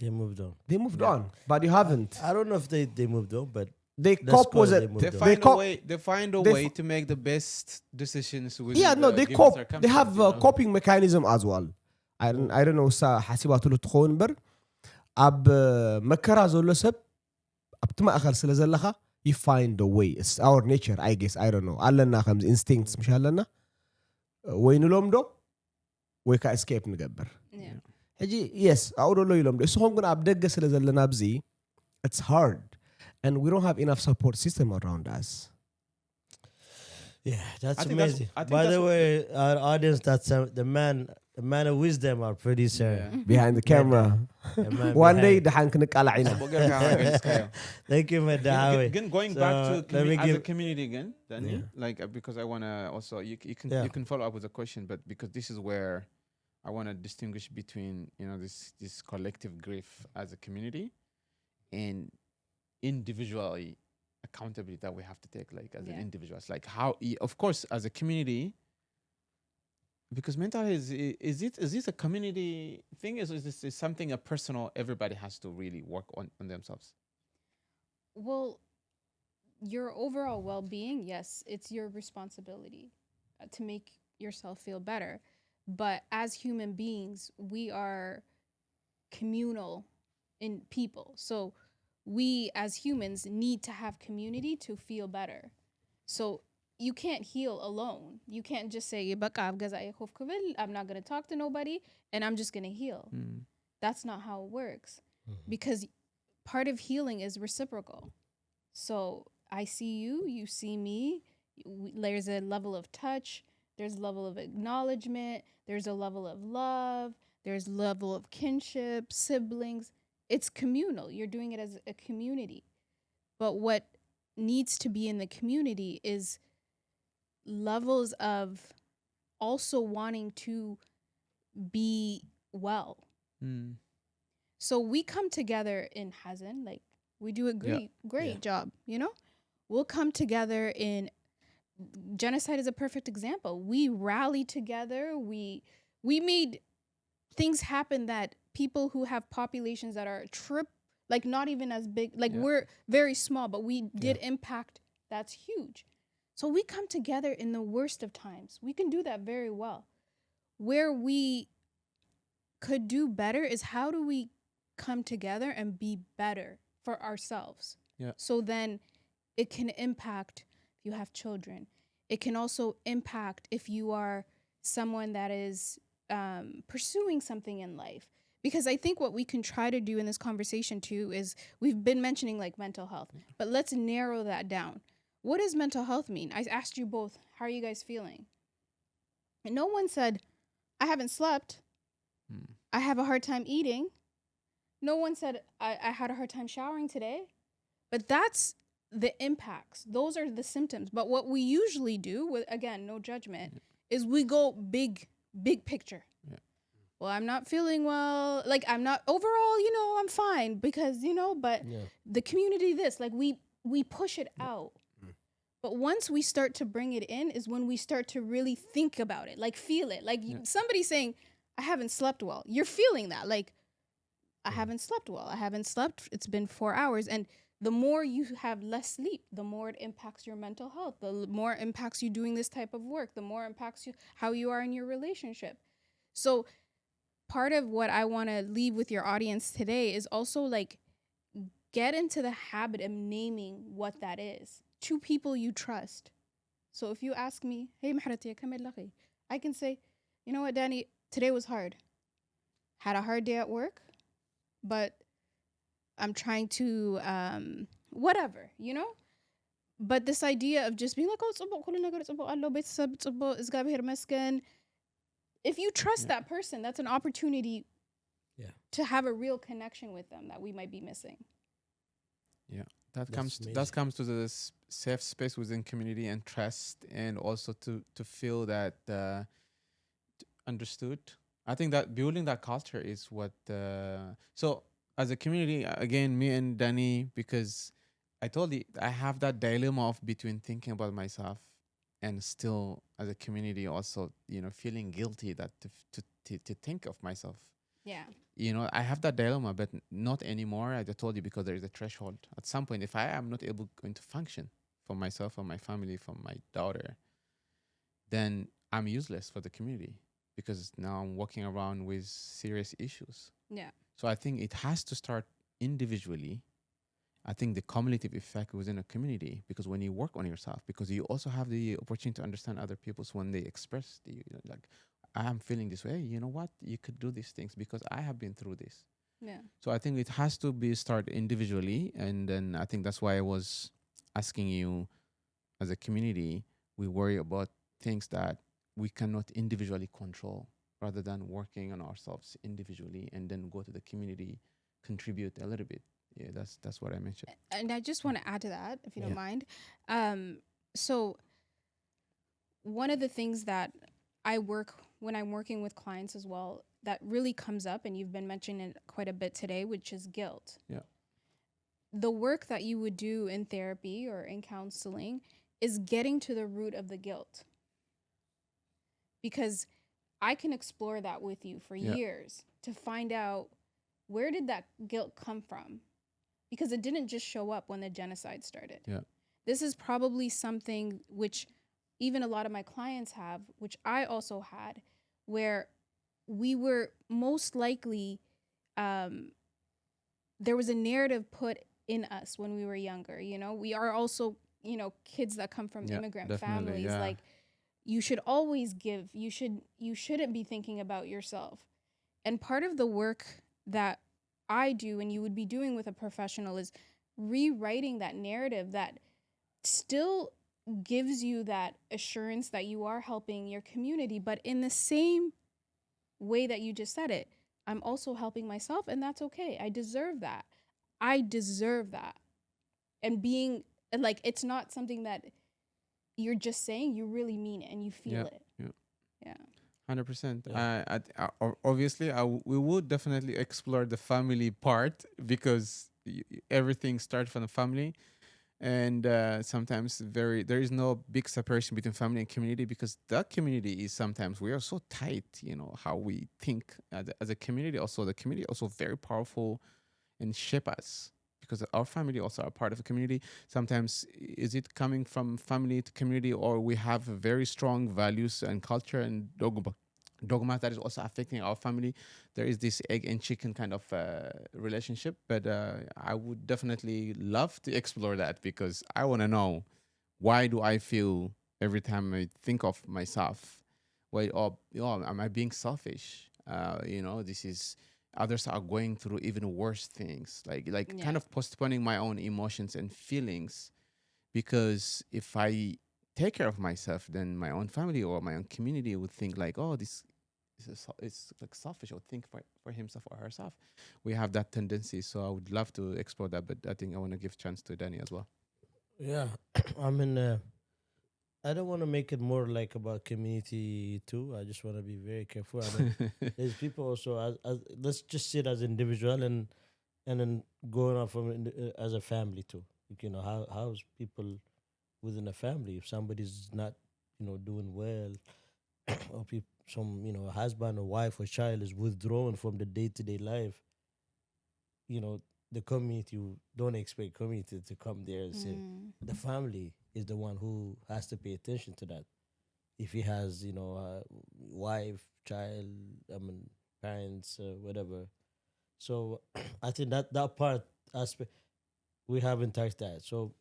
They moved on. They moved on, but you haven't. I don't know if they moved on, but They let's cope call with it it. they moved They on. find a cope- way. They find a they way f- to make the best decisions with. Yeah, no, they cope. They have a coping mechanism as well. I don't know سا حسيبات له تخون بر أب مكرا زول سب أب تما أخر سلزلها you find a way. It's our nature, I guess. I don't know. علنا خمس instincts مش علنا. وين لوم دو ويكا escape نقبر. yeah هجي yes أقول له يلوم دو. سو هم كنا أبدق سلزلنا بزي. It's hard, and we don't have enough support system around us. Yeah, that's I think that's- amazing. I think By that's the what- way, our audience, that's the man of wisdom, our producer. Yeah. Behind the camera. The man One day behind. دحان كنك على عينا. Thank you, Madawi. Again, going So, back to let me as a give- community again, Danny, Yeah. like because I want to also Yeah. you can follow up with a question, but because this is where I want to distinguish between this collective grief as a community and individually accountability that we have to take like as an Yeah. individuals, like how of course as a community. Because mental health is this a community thing? Is this something a personal? Everybody has to really work on themselves. well your overall well-being, yes, it's your responsibility to make yourself feel better, but as human beings we are communal in people, so we as humans need to have community to feel better. So you can't heal alone. You can't just say I'm not going to talk to nobody and I'm just going to heal. That's not how it works. Because part of healing is reciprocal. So I see you, you see me. There's a level of touch, there's a level of acknowledgement, there's a level of love, there's a level of kinship, siblings. It's communal. You're doing it as a community. But what needs to be in the community is levels of also wanting to be well. So we come together in Hazan, like we do a great job, We'll come together in genocide is a perfect example. We rally together. We made things happen that people who have populations that are like not even as big, like we're very small, but we did impact that's huge. So we come together in the worst of times. We can do that very well. Where we could do better is how do we come together and be better for ourselves? Yeah. So then it can impact if you have children. It can also impact if you are someone that is pursuing something in life. Because I think what we can try to do in this conversation too is we've been mentioning like mental health, but let's narrow that down. What does mental health mean? I asked you both, how are you guys feeling? And no one said, I haven't slept. I have a hard time eating. No one said, I had a hard time showering today. But that's the impacts. Those are the symptoms. But what we usually do, with, again, no judgment, is we go big picture. Yeah. Well, I'm not feeling well. Like, I'm not, overall, you know, I'm fine because, you know, but the community this, like, we push it out. But once we start to bring it in is when we start to really think about it, like feel it. Like somebody saying, I haven't slept well. You're feeling that. Like, I haven't slept well. I haven't slept. It's been 4 hours. And the more you have less sleep, the more it impacts your mental health. The more it impacts you doing this type of work. The more it impacts you how you are in your relationship. So part of what I want to leave with your audience today is also like get into the habit of naming what that is to people you trust. So if you ask me, hey, Mihret, I can say, you know what, Danny, today was hard. Had a hard day at work, but I'm trying to, whatever, you know? But this idea of just being like, oh, if you trust that person, that's an opportunity to have a real connection with them that we might be missing. Yeah, that comes to the safe space within community and trust, and also to feel that understood. I think that building that culture is what. So as a community, again, me and Danny, because I told you I have that dilemma of between thinking about myself and still as a community also, you know, feeling guilty that to think of myself. Yeah. You know, I have that dilemma, but not anymore. I just told you because there is a threshold. At some point, if I am not able going to function for myself, for my family, for my daughter, then I'm useless for the community because now I'm walking around with serious issues. Yeah. So I think it has to start individually. I think the cumulative effect within a community, because when you work on yourself, because you also have the opportunity to understand other people's when they express the, you know, like, I'm feeling this way. You know what? You could do these things because I have been through this. Yeah. So I think it has to be started individually. And then I think that's why I was asking you, as a community, we worry about things that we cannot individually control rather than working on ourselves individually and then go to the community, contribute a little bit. Yeah, that's what I mentioned. And I just want to add to that, if you don't mind. So one of the things that when I'm working with clients as well, that really comes up, and you've been mentioning it quite a bit today, which is guilt. Yeah. The work that you would do in therapy or in counseling is getting to the root of the guilt. Because I can explore that with you for years to find out, where did that guilt come from? Because it didn't just show up when the genocide started. Yeah. This is probably something which even a lot of my clients have, which I also had, where we were most likely, there was a narrative put in us when we were younger. You know, we are also, you know, kids that come from immigrant families. Yeah. Like, you should always give. You shouldn't be thinking about yourself. And part of the work that I do, and you would be doing with a professional, is rewriting that narrative that still gives you that assurance that you are helping your community, but in the same way that you just said it, I'm also helping myself, and that's okay. I deserve that. And being like, it's not something that you're just saying, you really mean it and you feel it. Yeah. 100%. Obviously, we would definitely explore the family part because everything starts from the family. And sometimes there is no big separation between family and community, because that community is sometimes we are so tight, you know, how we think as a community. Also, the community also very powerful and shape us, because our family also are part of the community. Sometimes is it coming from family to community, or we have very strong values and culture and dogma that is also affecting our family. There is this egg and chicken kind of relationship, but I would definitely love to explore that, because I want to know, why do I feel every time I think of myself? Why, am I being selfish? You know, this is others are going through even worse things, like kind of postponing my own emotions and feelings, because if I take care of myself, then my own family or my own community would think like, oh, this is like selfish, or think for himself or herself. We have that tendency, so I would love to explore that, but I think I want to give chance to Danny as well. Yeah, I mean, I don't want to make it more like about community too. I just want to be very careful. I mean, there's people also as let's just see it as individual and then going on from as a family too. You know, how's people within a family if somebody's not doing well, or some husband or wife or child is withdrawn from the day-to-day life, the community, you don't expect community to come there and say the family is the one who has to pay attention to that. If he has a wife, child, parents, whatever. So I think that part aspect we haven't touched that. So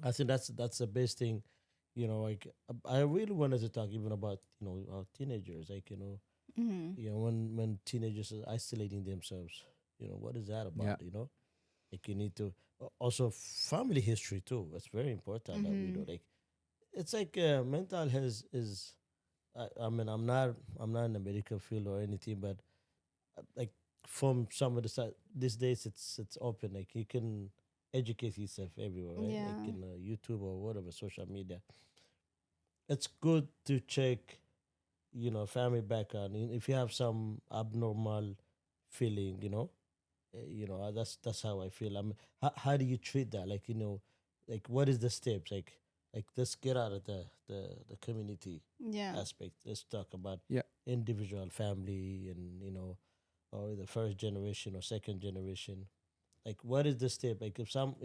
I think that's the best thing. Like I really wanted to talk even about our teenagers, like when teenagers are isolating themselves, what is that about? Like you need to also family history too. It's very important that we know. Like it's like mental health is. I mean, I'm not in the medical field or anything, but like from some of the side these days, it's open. Like you can educate yourself everywhere, right? Yeah. Like in YouTube or whatever social media. It's good to check, family background. If you have some abnormal feeling, that's how I feel. I mean, how do you treat that? Like like what is the steps? Like let's get out of the community aspect. Let's talk about individual family and or the first generation or second generation. Like what is the step? Like if some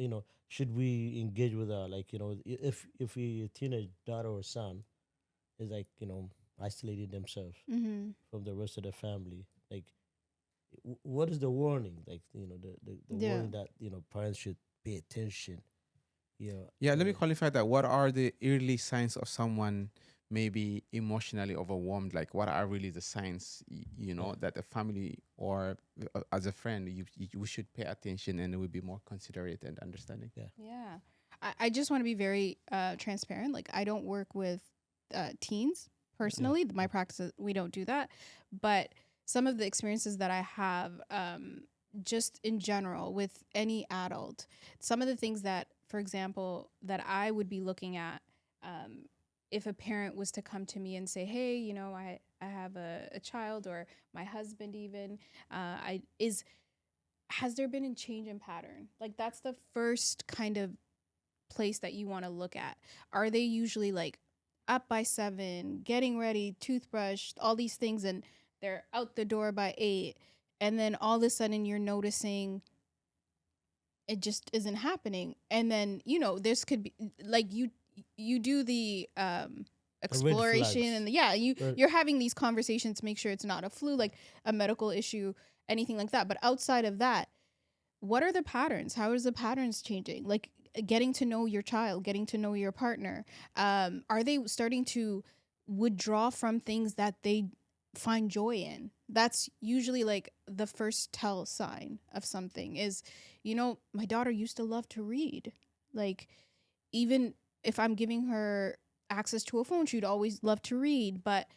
should we engage with our, like if a teenage daughter or son is like isolating themselves from the rest of the family, like what is the warning? Like the warning that parents should pay attention. Let me qualify that. What are the early signs of someone maybe emotionally overwhelmed? Like what are really the signs that a family or as a friend we should pay attention, and it would be more considerate and understanding? I just want to be very transparent. Like I don't work with teens personally. My practice, we don't do that, but some of the experiences that I have just in general with any adult, some of the things that, for example, that I would be looking at if a parent was to come to me and say, hey, I have a child, or my husband even, has there been a change in pattern? Like that's the first kind of place that you want to look at. Are they usually like up by 7, getting ready, toothbrush, all these things, and they're out the door by 8, and then all of a sudden you're noticing it just isn't happening? And then this could be like you do the exploration, and you're having these conversations to make sure it's not a flu, like a medical issue, anything like that. But outside of that, what are the patterns? How is the patterns changing? Like getting to know your child, getting to know your partner. Are they starting to withdraw from things that they find joy in? That's usually like the first tell sign of something is, my daughter used to love to read. Like even if I'm giving her access to a phone, she'd always love to read, but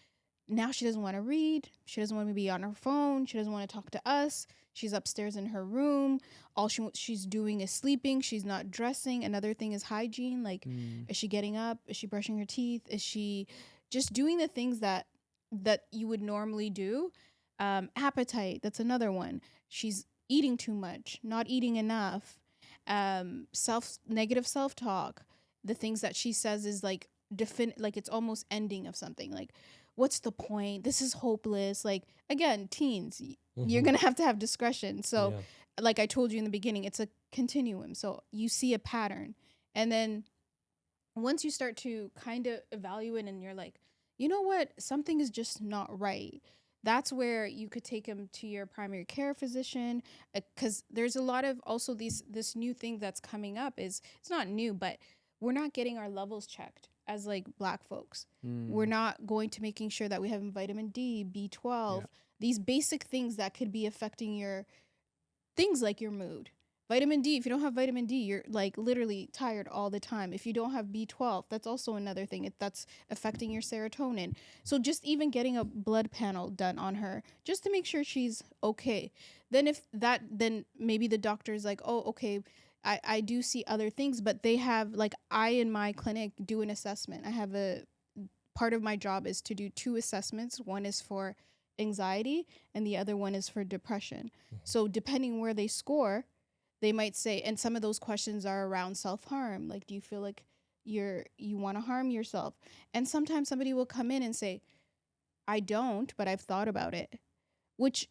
now she doesn't want to read. She doesn't want to be on her phone. She doesn't want to talk to us. She's upstairs in her room. All she's doing is sleeping. She's not dressing. Another thing is hygiene. Like, is she getting up? Is she brushing her teeth? Is she just doing the things that you would normally do? Appetite, that's another one. She's eating too much, not eating enough. Negative self-talk. The things that she says is like like it's almost ending of something. Like, what's the point? This is hopeless. Like, again, teens, you're going to have discretion. So like I told you in the beginning, it's a continuum. So you see a pattern. And then once you start to kind of evaluate and you're like, you know what? Something is just not right. That's where you could take them to your primary care physician, because there's a lot of also this new thing that's coming up. It's not new, but we're not getting our levels checked as like Black folks. We're not going to making sure that we have vitamin D, B12, these basic things that could be affecting your things like your mood. Vitamin D, if you don't have vitamin D, you're like literally tired all the time. If you don't have B12, that's also another thing. That's affecting your serotonin. So just even getting a blood panel done on her just to make sure she's okay. Then maybe the doctor's like, oh, okay, I do see other things, but they have, like, I in my clinic do an assessment. I have part of my job is to do 2 assessments. One is for anxiety and the other one is for depression. So depending where they score, they might say, and some of those questions are around self-harm. Like, do you feel like you want to harm yourself? And sometimes somebody will come in and say, I don't, but I've thought about it. Which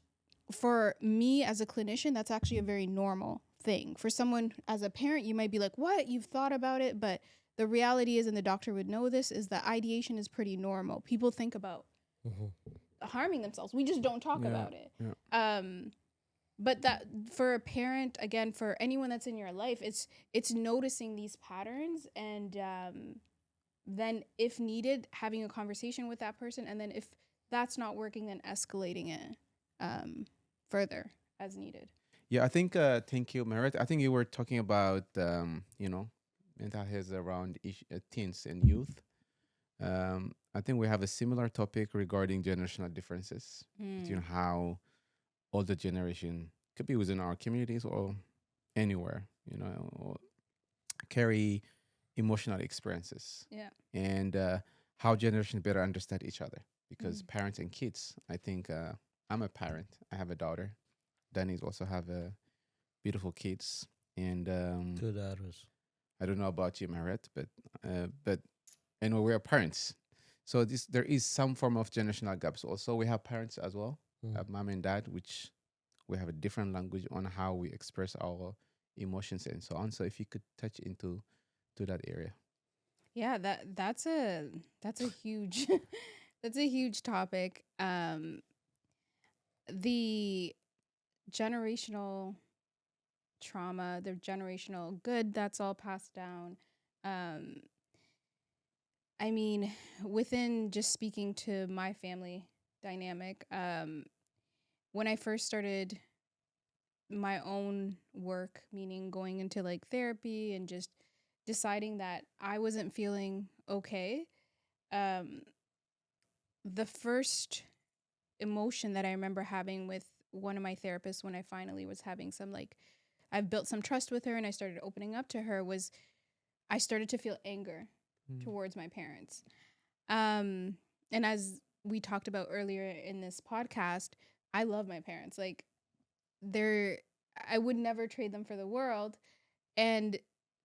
for me as a clinician, that's actually a very normal thing. For someone as a parent, you might be like, what? You've thought about it? But the reality is, and the doctor would know this, is that ideation is pretty normal. People think about harming themselves. We just don't talk about it. Yeah. But that for a parent, again, for anyone that's in your life, it's noticing these patterns and then if needed, having a conversation with that person. And then if that's not working, then escalating it further as needed. Yeah, I think, thank you, Mihret. I think you were talking about, mental health around teens and youth. I think we have a similar topic regarding generational differences between how older generation could be within our communities or anywhere, or carry emotional experiences. Yeah. And how generations better understand each other. Because parents and kids, I think I'm a parent. I have a daughter. Danny's also have beautiful kids. And 2 daughters. I don't know about you, Mihret, but anyway, we are parents. So there is some form of generational gaps. Also, we have parents as well, mom and dad, which we have a different language on how we express our emotions and so on. So if you could touch into that area. Yeah, that's a huge that's a huge topic. The generational trauma, the generational good that's all passed down. I mean, within just speaking to my family dynamic, when I first started my own work, meaning going into like therapy and just deciding that I wasn't feeling okay, the first emotion that I remember having with one of my therapists when I finally was having some, like, I've built some trust with her and I started opening up to her, was I started to feel anger towards my parents. And as we talked about earlier in this podcast, I love my parents. Like, I would never trade them for the world. And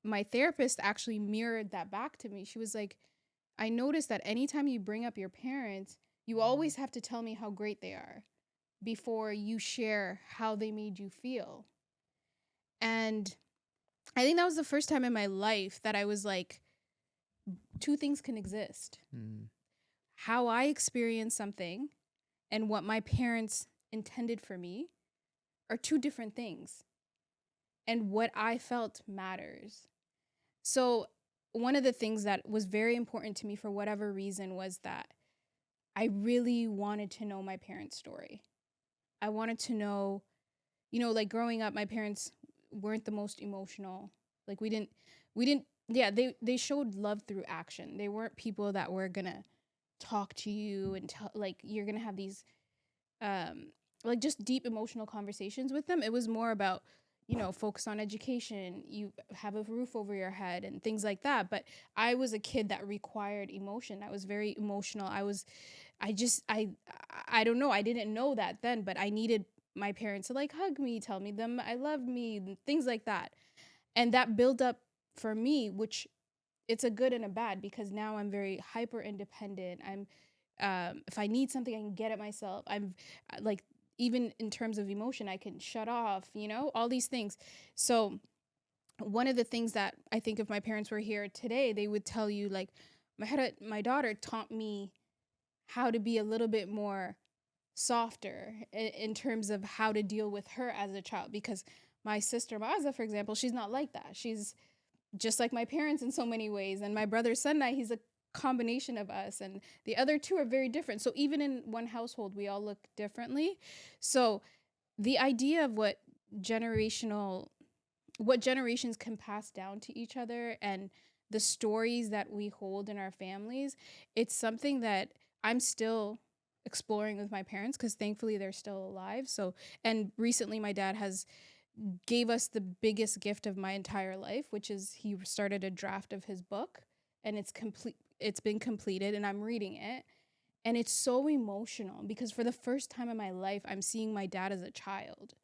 my therapist actually mirrored that back to me. She was like, I noticed that anytime you bring up your parents, you always have to tell me how great they are before you share how they made you feel. And I think that was the first time in my life that I was like, 2 things can exist. How I experience something and what my parents intended for me are 2 different things. And what I felt matters. So one of the things that was very important to me for whatever reason was that I really wanted to know my parents' story. I wanted to know, like growing up, my parents weren't the most emotional. Like we didn't, yeah, they showed love through action. They weren't people that were gonna talk to you and like you're gonna have these, like just deep emotional conversations with them. It was more about, focus on education, you have a roof over your head and things like that. But I was a kid that required emotion. I was very emotional. I don't know. I didn't know that then, but I needed my parents to like hug me, tell me them I love me, things like that. And that built up for me, which it's a good and a bad, because now I'm very hyper independent. I'm, if I need something, I can get it myself. I'm like, even in terms of emotion, I can shut off, all these things. So one of the things that I think if my parents were here today, they would tell you, like, my daughter taught me how to be a little bit more softer in terms of how to deal with her as a child. Because my sister Maza, for example, she's not like that. She's just like my parents in so many ways. And my brother Sunday, he's a combination of us, and the other two are very different. So even in one household, we all look differently. So the idea of what generations can pass down to each other and the stories that we hold in our families, it's something that I'm still exploring with my parents, because thankfully they're still alive. So, and recently my dad gave us the biggest gift of my entire life, which is he started a draft of his book, and it's been completed, and I'm reading it. And it's so emotional because for the first time in my life, I'm seeing my dad as a child.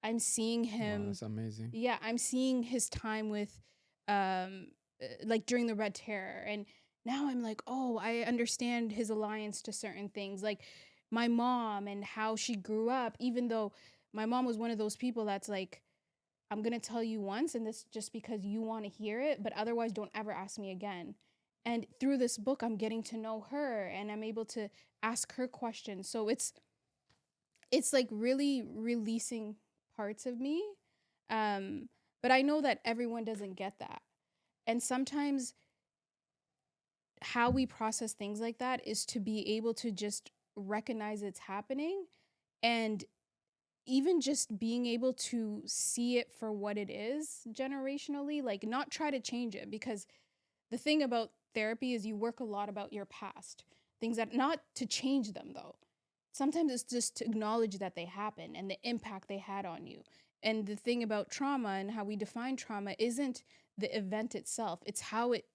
I'm seeing him. Wow, that's amazing. Yeah, I'm seeing his time with, like during the Red Terror. And now I'm like, oh, I understand his alliance to certain things. Like my mom and how she grew up, even though my mom was one of those people that's like, I'm going to tell you once, and this just because you want to hear it, but otherwise don't ever ask me again. And through this book, I'm getting to know her, and I'm able to ask her questions. So it's like really releasing parts of me. But I know that everyone doesn't get that. And sometimes how we process things like that is to be able to just recognize it's happening, and even just being able to see it for what it is generationally, like not try to change it. Because the thing about therapy is you work a lot about your past, things that, not to change them though. Sometimes it's just to acknowledge that they happen and the impact they had on you. And the thing about trauma and how we define trauma isn't the event itself, it's how it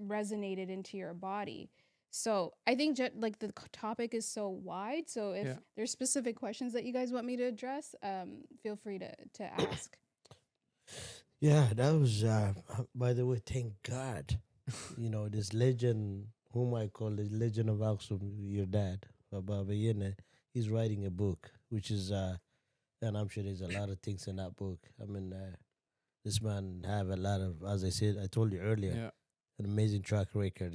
resonated into your body. So I think like the topic is so wide. So if there's specific questions that you guys want me to address, feel free to ask. Yeah, that was, by the way, thank God, this legend, whom I call the legend of Aksum, your dad, Baba Yene, he's writing a book, which is, and I'm sure there's a lot of things in that book. I mean, this man have a lot of, as I said, I told you earlier, an amazing track record,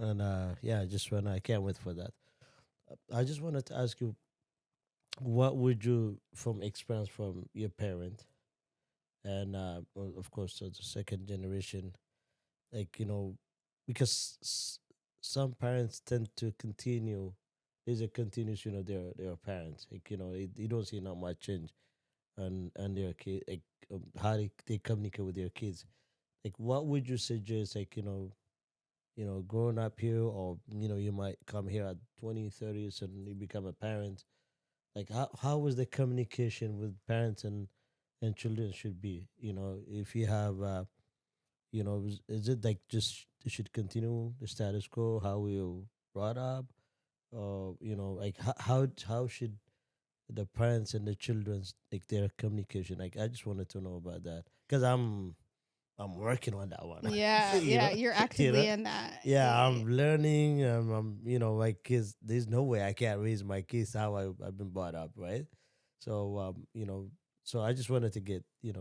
and I can't wait for that. I just wanted to ask you, what would you, from experience from your parent, and well, of course the second generation, like because some parents tend to continue. There's a continuous, their parents, like you don't see not much change, and their kid, like how they communicate with their kids. Like, what would you suggest, like growing up here, or you might come here at 20, 30s, and you become a parent. Like, how was the communication with parents and children should be? If you have, is it like just you should continue the status quo, how we were brought up, or like how should the parents and the children's, like, their communication? Like, I just wanted to know about that, because I'm working on that one. Yeah, you're actively in that. Yeah, I'm learning. My kids. There's no way I can't raise my kids how I've been brought up, right? So, so I just wanted to get your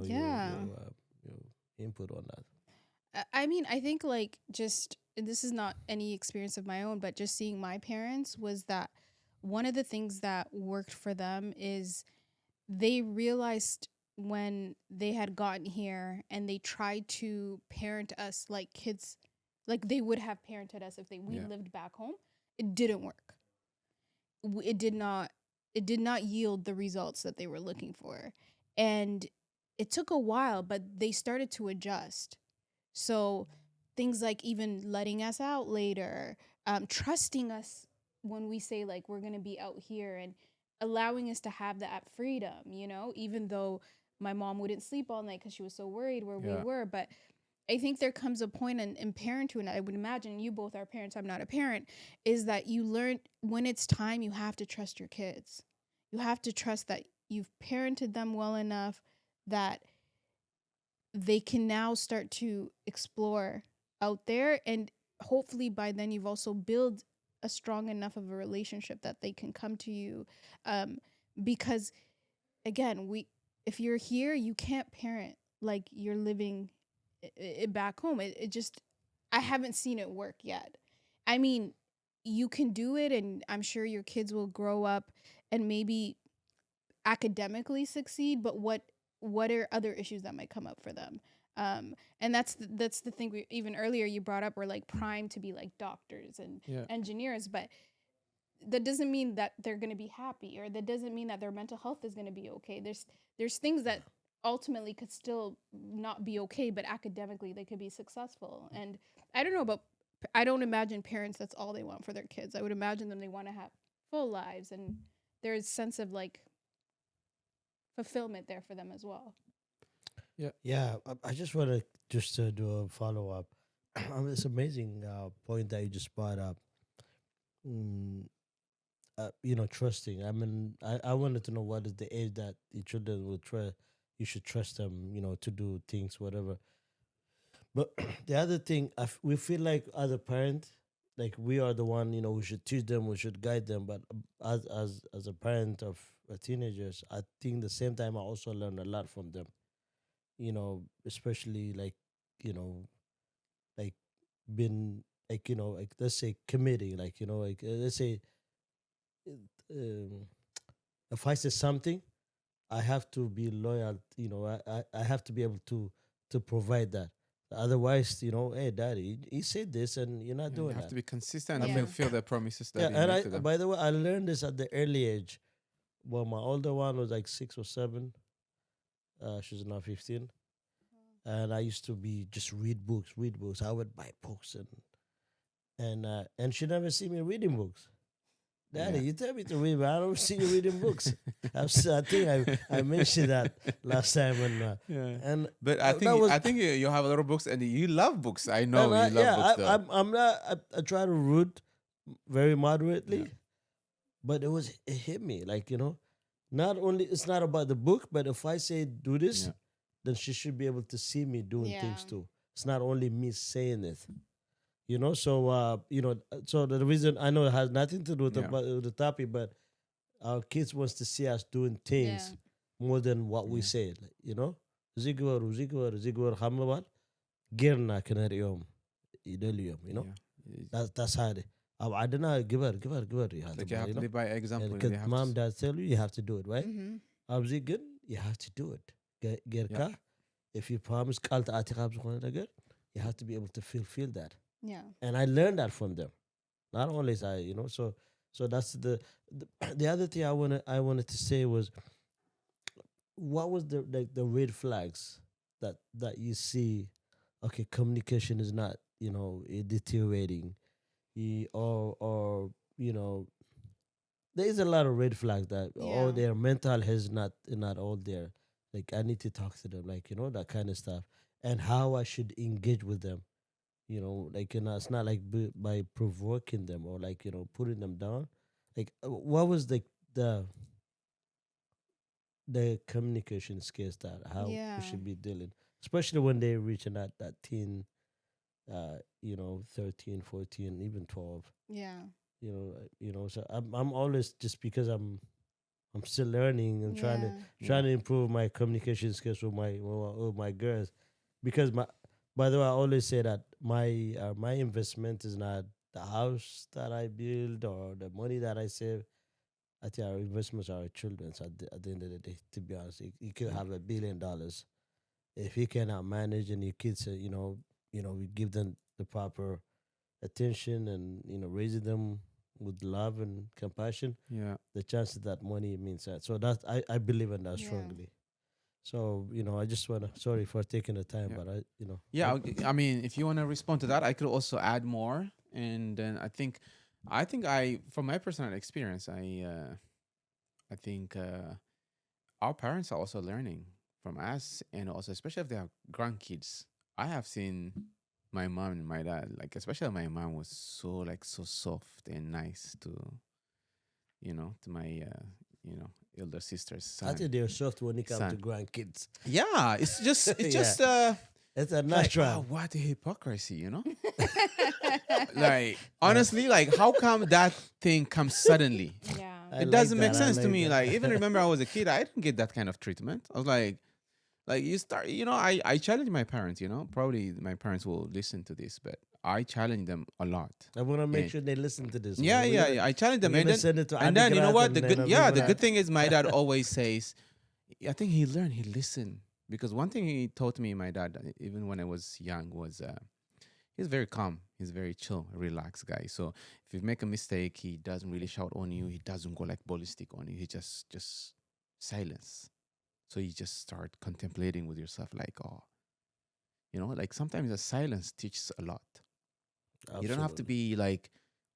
input on that. I mean, I think like just, this is not any experience of my own, but just seeing my parents was that one of the things that worked for them is they realized when they had gotten here and they tried to parent us like kids, like they would have parented us if we lived back home, it didn't work. It did not yield the results that they were looking for. And it took a while, but they started to adjust. So things like even letting us out later, trusting us when we say like we're going to be out here, and allowing us to have that freedom, even though my mom wouldn't sleep all night because she was so worried where we were. But I think there comes a point in parenthood, and I would imagine you both are parents, I'm not a parent, is that you learn when it's time, you have to trust your kids. You have to trust that you've parented them well enough that they can now start to explore out there. And hopefully by then you've also built a strong enough of a relationship that they can come to you. Because again, if you're here, you can't parent like you're living back home. It just, I haven't seen it work yet. I mean, you can do it, and I'm sure your kids will grow up and maybe academically succeed, but what are other issues that might come up for them? And that's the thing. Even earlier you brought up, we're like primed to be like doctors and engineers, but that doesn't mean that they're going to be happy, or that doesn't mean that their mental health is going to be okay. There's things that ultimately could still not be okay, but academically they could be successful. And I don't know about, I don't imagine parents that's all they want for their kids. I would imagine them they want to have full lives, and there's a sense of like fulfillment there for them as well. Yeah. I just want to do a follow up. It's amazing point that you just brought up. Trusting. I mean, I wanted to know what is the age that the children will try. You should trust them, to do things, whatever. But the other thing, we feel like as a parent, like we are the one, we should teach them, we should guide them. But as a parent of teenagers, I think the same time I also learn a lot from them. Especially like, like been like like let's say committing, like like let's say if I say something, I have to be loyal. I have to be able to provide that. Otherwise, hey, daddy, he said this, and you're not doing You have that. to be consistent and Yeah. fulfill the promises that Yeah, you and make to them. by the way, I learned this at the early age. Well, my older one was like 6 or 7. She's now 15, and I used to be just read books. I would buy books, and she never see me reading books. Daddy, Yeah. you tell me to read, but I don't see you reading books. I think I mentioned that last time, and But I that think was- I think you have a lot of books and you love books. I know and you love books. Though. I'm not. I try to root very moderately, but it hit me like not only it's not about the book, but if I say do this, Yeah. then she should be able to see me doing things Yeah. too. It's not only me saying it. So so the reason I know it has nothing to do with the topic, but our kids wants to see us doing things more than what we say. Zigwar hamawal girna kanarium idelium. That's how it. I don't know. Give her. Like you have to live by example. Because you have mom, to, dad tell you have to do it, right? Mm-hmm. Good. You have to do it. Gerka. If you promise, you have to be able to fulfill that. Yeah. And I learned that from them. Not only is so that's the other thing I wanted to say was, what was the red flags that you see? Okay, communication is not deteriorating, or there is a lot of red flags that all their mental health is not all there. Like I need to talk to them, like that kind of stuff, and how I should engage with them. Like it's not like by provoking them or like putting them down. Like what was the communication skills that how we should be dealing, especially when they reaching that teen, 13, 14, even 12. Yeah. So I'm always, just because I'm still learning and trying to improve my communication skills with my girls, because by the way, I always say that my investment is not the house that I build or the money that I save. I think our investments are our children. So at the end of the day, to be honest, you could have $1 billion. If you cannot manage and your kids, we give them the proper attention and raising them with love and compassion. The chances that money means that. So that I believe in that strongly. So I just wanna, sorry for taking the time, but I mean, if you want to respond to that, I could also add more. And then I think from my personal experience, I think our parents are also learning from us, and also especially if they have grandkids. I have seen my mom and my dad, like especially my mom was so soft and nice to my elder sister's son. I think they're soft when it comes to grandkids. Yeah, it's just it's a natural. Like, what a hypocrisy, Like honestly, like how come that thing comes suddenly? Yeah. It doesn't make sense to me. Like even remember I was a kid, I didn't get that kind of treatment. I was like you start, I challenge my parents, probably my parents will listen to this, but I challenge them a lot. I want to make sure they listen to this. Yeah. I challenge them, and then you know what? The good thing is my dad always says, I think he listened. Because one thing he taught me, my dad, even when I was young, was he's very calm. He's very chill, relaxed guy. So if you make a mistake, he doesn't really shout on you. He doesn't go like ballistic on you. He just silence. So you just start contemplating with yourself, like, oh, like sometimes the silence teaches a lot. Absolutely. You don't have to be like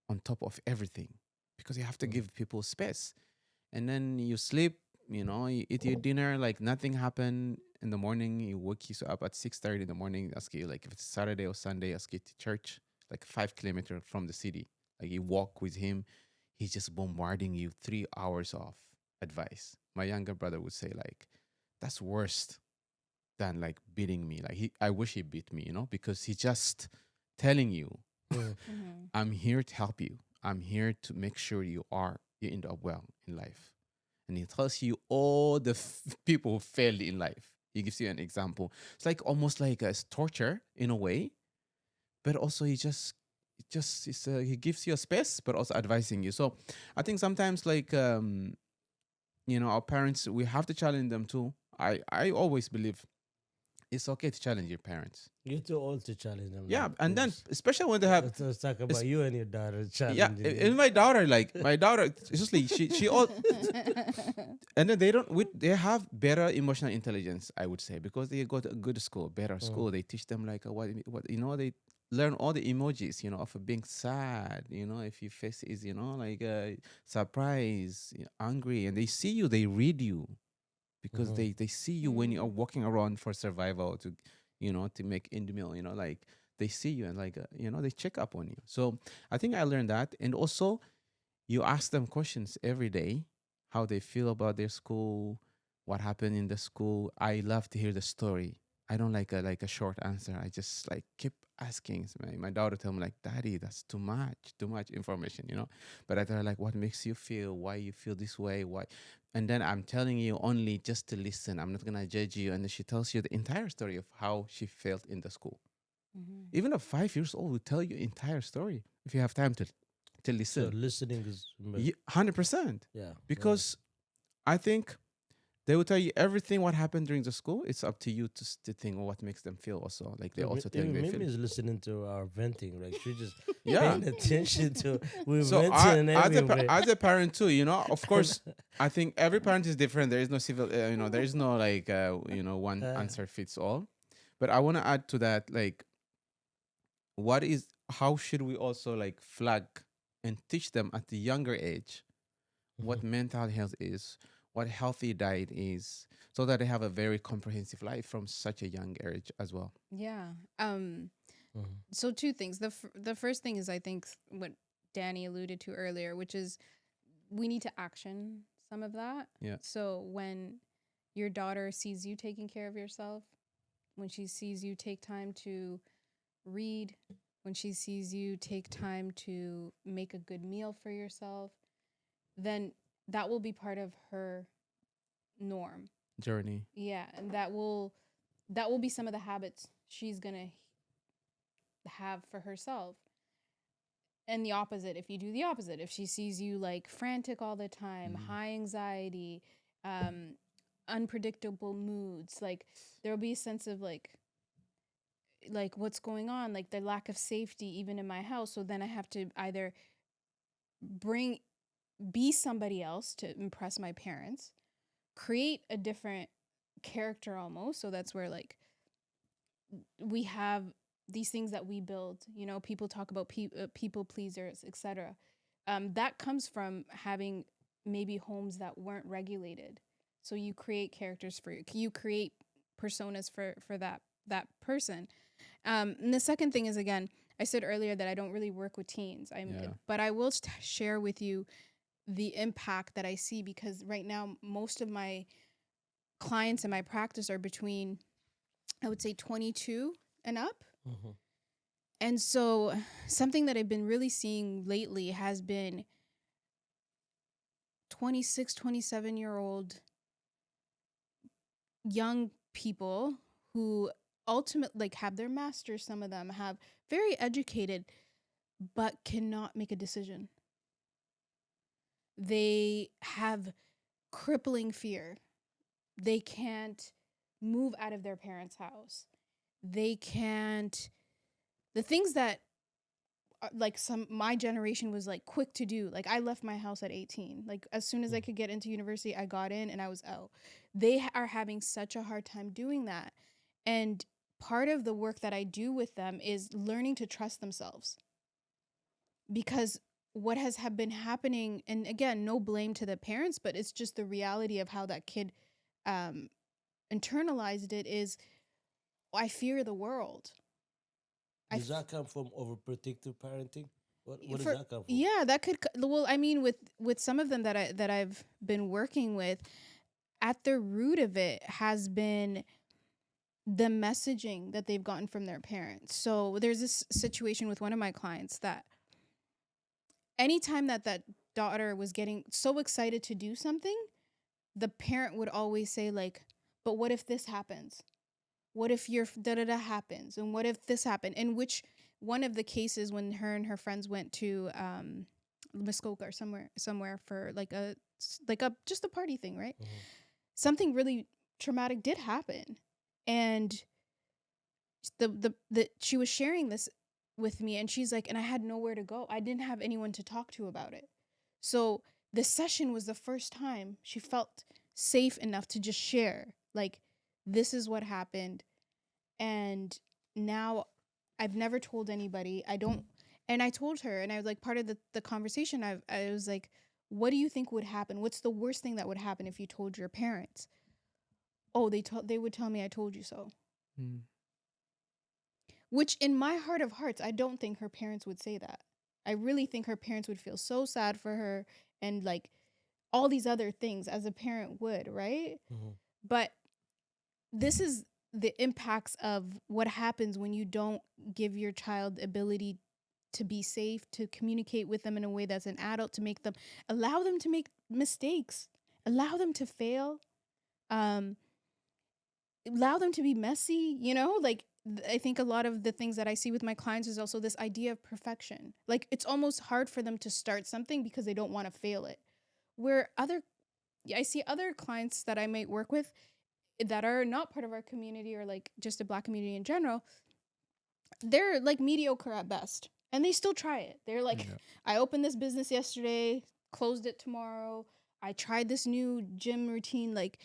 on top of everything, because you have to give people space. And then you sleep, you eat your dinner, like nothing happened. In the morning, you wake you up at 6:30 in the morning, ask you, like, if it's Saturday or Sunday, ask you to church, like 5 kilometers from the city. Like, you walk with him, he's just bombarding you 3 hours of advice. My younger brother would say, like, that's worse than like beating me. Like, I wish he beat me, because he's just telling you, I'm here to help you. I'm here to make sure you end up well in life. And he tells you all the people who failed in life. He gives you an example. It's like almost like a torture in a way, but also he gives you a space, but also advising you. So I think sometimes, like, our parents, we have to challenge them too. I always believe it's okay to challenge your parents. You're too old to challenge them. Yeah, and then especially when they have. Let's talk about you and your daughter challenging. Yeah, and my daughter, seriously, she all, and then they have better emotional intelligence, I would say, because they go to a good school, better school. They teach them like what they learn all the emojis, of being sad, if your face is, like surprise, angry, and they see you, they read you. Because they see you when you are walking around for survival to make end meal, like they see you and like, they check up on you. So I think I learned that. And also you ask them questions every day, how they feel about their school, what happened in the school. I love to hear the story. I don't like a short answer. I just like keep asking. So my daughter tell me like, Daddy, that's too much information, But I tell her like, what makes you feel, why you feel this way, why. And then I'm telling you only just to listen. I'm not going to judge you. And then she tells you the entire story of how she felt in the school. Even a 5 years old will tell you entire story if you have time to listen. So listening is 100%. Yeah. Because I think they will tell you everything what happened during the school. It's up to you to think what makes them feel also. Like they also tell you they Mimi feel. is listening to our venting. Like she just Yeah. paying attention to we're So venting as a parent too, of course, I think every parent is different. There is no there is no like one answer fits all. But I want to add to that, like, how should we also like flag and teach them at the younger age what mental health is, what healthy diet is, so that they have a very comprehensive life from such a young age as well. Yeah. So two things. The first thing is, I think, what Danny alluded to earlier, which is we need to action some of that. Yeah. So when your daughter sees you taking care of yourself, when she sees you take time to read, when she sees you take time to make a good meal for yourself, then that will be part of her norm Journey. Yeah, and that will be some of the habits she's gonna have for herself. And the opposite, if you do the opposite, if she sees you like frantic all the time, high anxiety, unpredictable moods, like there'll be a sense of like what's going on, like the lack of safety even in my house. So then I have to either be somebody else to impress my parents, create a different character almost. So that's where like we have these things that we build, people talk about people pleasers, etc. That comes from having maybe homes that weren't regulated. So you create characters you create personas for that person. And the second thing is, again, I said earlier that I don't really work with teens. But I will share with you the impact that I see, because right now most of my clients in my practice are between, I would say, 22 and up. And so something that I've been really seeing lately has been 26, 27-year-old young people who ultimately have their masters. Some of them have very educated, but cannot make a decision. They have crippling fear. They can't move out of their parents' house. They can't, the things that like my generation was like quick to do. Like I left my house at 18. Like as soon as I could get into university, I got in and I was out. They are having such a hard time doing that. And part of the work that I do with them is learning to trust themselves. Because what has been happening, and again, no blame to the parents, but it's just the reality of how that kid internalized it is, I fear the world. Does that come from overprotective parenting? What does that come from? Yeah, that could. Well, I mean, with some of them that I've been working with, at the root of it has been the messaging that they've gotten from their parents. So there's this situation with one of my clients that anytime that daughter was getting so excited to do something, the parent would always say like, "But what if this happens? What if your da-da-da happens? And what if this happened?" In which one of the cases when her and her friends went to Muskoka or somewhere for like a just a party thing, right? Mm-hmm. Something really traumatic did happen. And the she was sharing this with me and she's like, and I had nowhere to go. I didn't have anyone to talk to about it. So the session was the first time she felt safe enough to just share like, this is what happened. And now I've never told anybody. And I told her, and I was like, part of the conversation, I was like, what do you think would happen? What's the worst thing that would happen if you told your parents? Oh, they would tell me I told you so. Which in my heart of hearts, I don't think her parents would say that. I really think her parents would feel so sad for her and like all these other things as a parent would, right? Mm-hmm. But this is the impacts of what happens when you don't give your child the ability to be safe, to communicate with them in a way that's an adult, to allow them to make mistakes, allow them to fail, allow them to be messy, like I think a lot of the things that I see with my clients is also this idea of perfection. Like it's almost hard for them to start something because they don't want to fail it. Where I see other clients that I might work with that are not part of our community or like just a Black community in general, they're like mediocre at best and they still try it. They're like, I opened this business yesterday, closed it tomorrow. I tried this new gym routine. Like,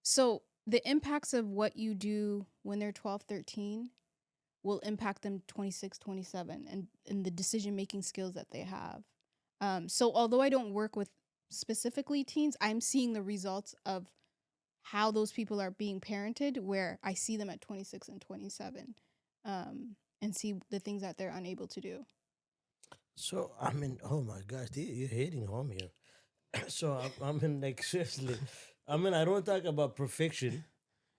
so the impacts of what you do when they're 12, 13 will impact them 26, 27 and the decision-making skills that they have. So although I don't work with specifically teens, I'm seeing the results of how those people are being parented, where I see them at 26 and 27 and see the things that they're unable to do. So, I mean, oh my gosh, you're hitting home here. So, I mean, like, seriously, I mean, I don't talk about perfection.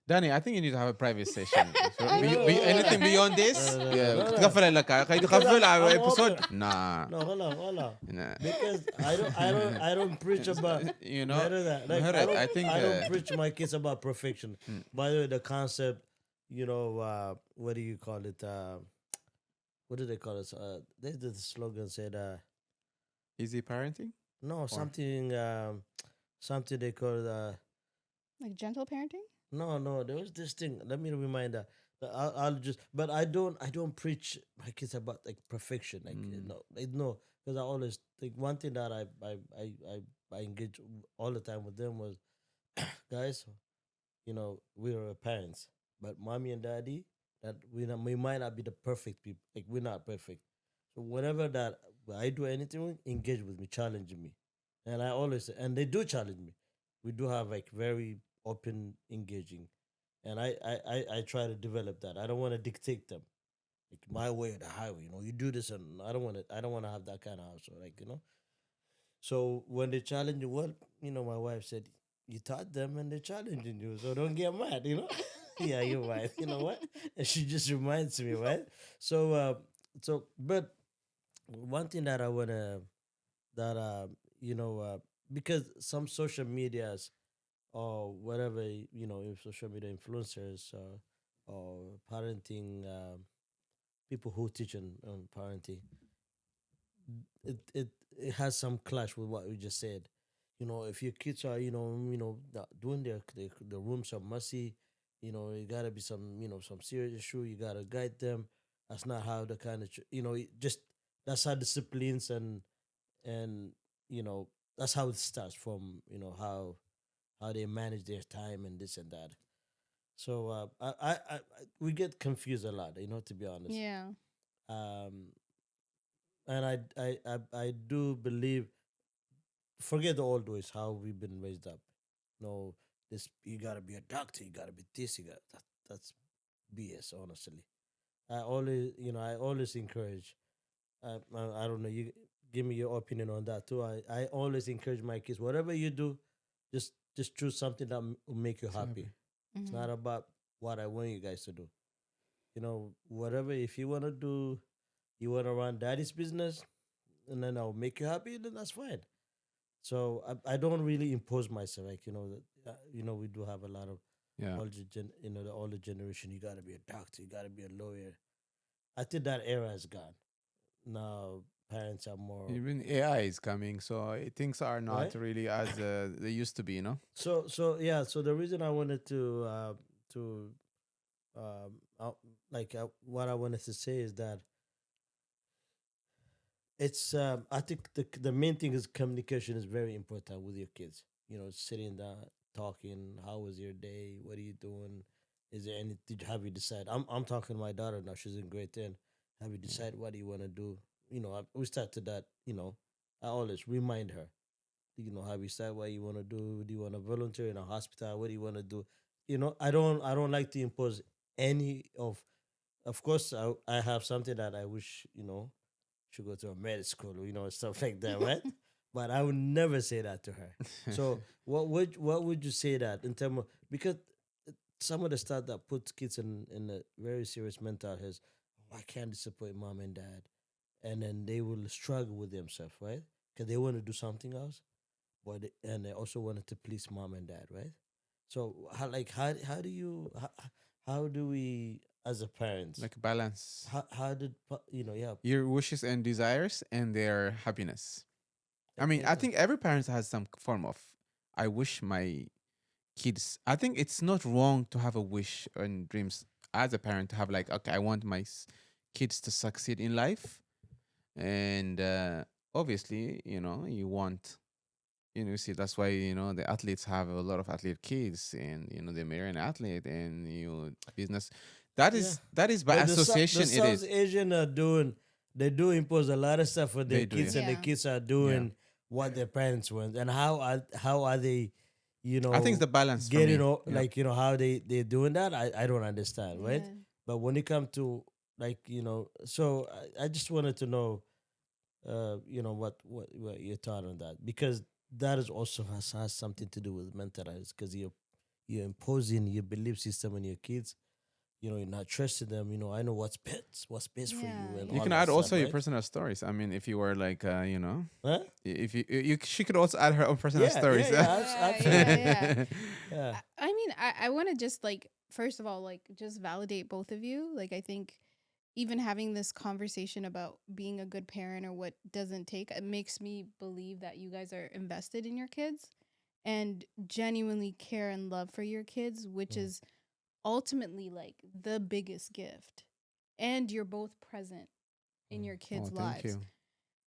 Danny, I think you need to have a private session. So anything beyond this? تقفل لك تقفل على episode? Nah. No, hold on. Nah. Because I don't preach about like, I don't preach my kids about perfection. By the way, the concept, what do you call it? What do they call it? There's the slogan said easy parenting? No, something they call like gentle parenting? No, there was this thing. Let me remind that. I'll just, but I don't preach my kids about like perfection. Like no, because I always think one thing that I engage all the time with them was, guys, we are parents, but mommy and daddy, that we might not be the perfect people. Like we're not perfect. So whenever that I do anything, engage with me, challenge me, and I always and they do challenge me. We do have like very open, engaging, and I try to develop that. I don't want to dictate them, like my way or the highway. You do this, and I don't want to have that kind of house. Or So when they challenge you, well, my wife said you taught them, and they're challenging you, so don't get mad. Yeah, you're right. You know what? And she just reminds me, right? So but one thing that I wanna because some social medias or whatever, social media influencers or parenting people who teach on parenting, it has some clash with what we just said. If your kids are doing their rooms are messy, You know, it gotta be some, you know, some serious issue. You gotta guide them. That's not how the kind of, you know, just that's how disciplines and you know, that's how it starts from, you know, how they manage their time and this and that. So we get confused a lot, you know, to be honest. Yeah. Um, and I do believe, forget the old ways, how we've been raised up. No, this you gotta be a doctor, you gotta be this, you got that's BS. Honestly, I always encourage. I don't know. You give me your opinion on that too. I always encourage my kids. Whatever you do, just choose something that will make you happy. It's not about what I want you guys to do. You know, whatever. If you wanna do, you wanna run daddy's business, and then I'll make you happy. Then that's fine. So I don't really impose myself. Like you know, we do have a lot of Yeah. the older generation. You gotta be a doctor. You gotta be a lawyer. I think that era is gone. Now parents are more Even AI is coming, so things are not right. really as they used to be, you know? So yeah. So the reason I wanted to what I wanted to say is that it's I think the main thing is communication is very important with your kids. You know, sitting down, talking. How was your day? What are you doing? Is there any? Have you decided? I'm talking to my daughter now. She's in grade 10. Have you Yeah. decided what do you want to do? You know, we started that. You know, I always remind her. You know, have you decided what you want to do? Do you want to volunteer in a hospital? What do you want to do? You know, I don't like to impose any of. Of course, I have something that I wish should go to a med school, stuff like that, right? But I would never say that to her. So what would you say that in terms of, because some of the stuff that puts kids in a very serious mental health, I can't disappoint mom and dad, and then they will struggle with themselves, right? Because they want to do something else, and they also wanted to please mom and dad, right? So how do you how do we as a parents, Like balance how did yeah, your wishes and desires and their happiness. I mean, I exactly. think every parent has some form of, I wish my kids. I think it's not wrong to have a wish and dreams as a parent, to have like, okay, I want my kids to succeed in life, and obviously, you want, see, that's why the athletes have a lot of athlete kids, and they marry an athlete, and business. That Yeah. is that is by But the association. It South is. Asian are doing, they do impose a lot of stuff for their They do, yeah. kids, and the Yeah. kids are Yeah. doing what their parents want. And how are they, I think it's the balance for getting me. Yeah. how they're doing that? I don't understand, right? Yeah. But when it comes to so I just wanted to know, what your thought on that, because that is also has something to do with mental health, because you're imposing your belief system on your kids. You're not trusting them. I know what's best for Yeah, you, and You all can that add stuff, also your right? personal stories. I mean, if you were like, Huh? if she could also add her own personal Yeah, stories. yeah, yeah, Yeah, absolutely. yeah. Yeah, I mean, I want to just like, first of all, like, just validate both of you. Like, I think even having this conversation about being a good parent or what doesn't take, it makes me believe that you guys are invested in your kids and genuinely care and love for your kids, which Mm. is ultimately like the biggest gift. And you're both present in your kids' Oh, thank lives. you.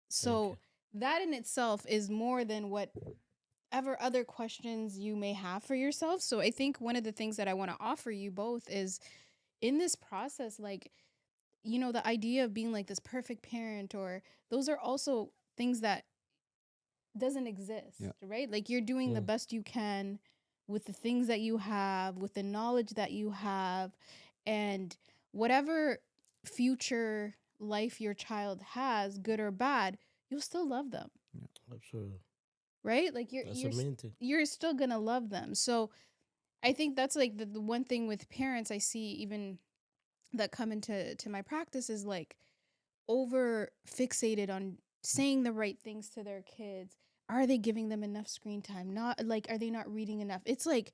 So that in itself is more than whatever other questions you may have for yourself. So I think one of the things that I want to offer you both is, in this process, like, the idea of being like this perfect parent, or those are also things that doesn't exist, Yeah. right? Like, you're doing the Mm. best you can with the things that you have, with the knowledge that you have, and whatever future life your child has, good or bad, you'll still love them, absolutely. right? Like, That's the main thing. you're still gonna love them. So I think that's like the one thing with parents I see, even that come into my practice, is like over fixated on saying the right things to their kids. Are they giving them enough screen time? Not like, are they not reading enough? It's like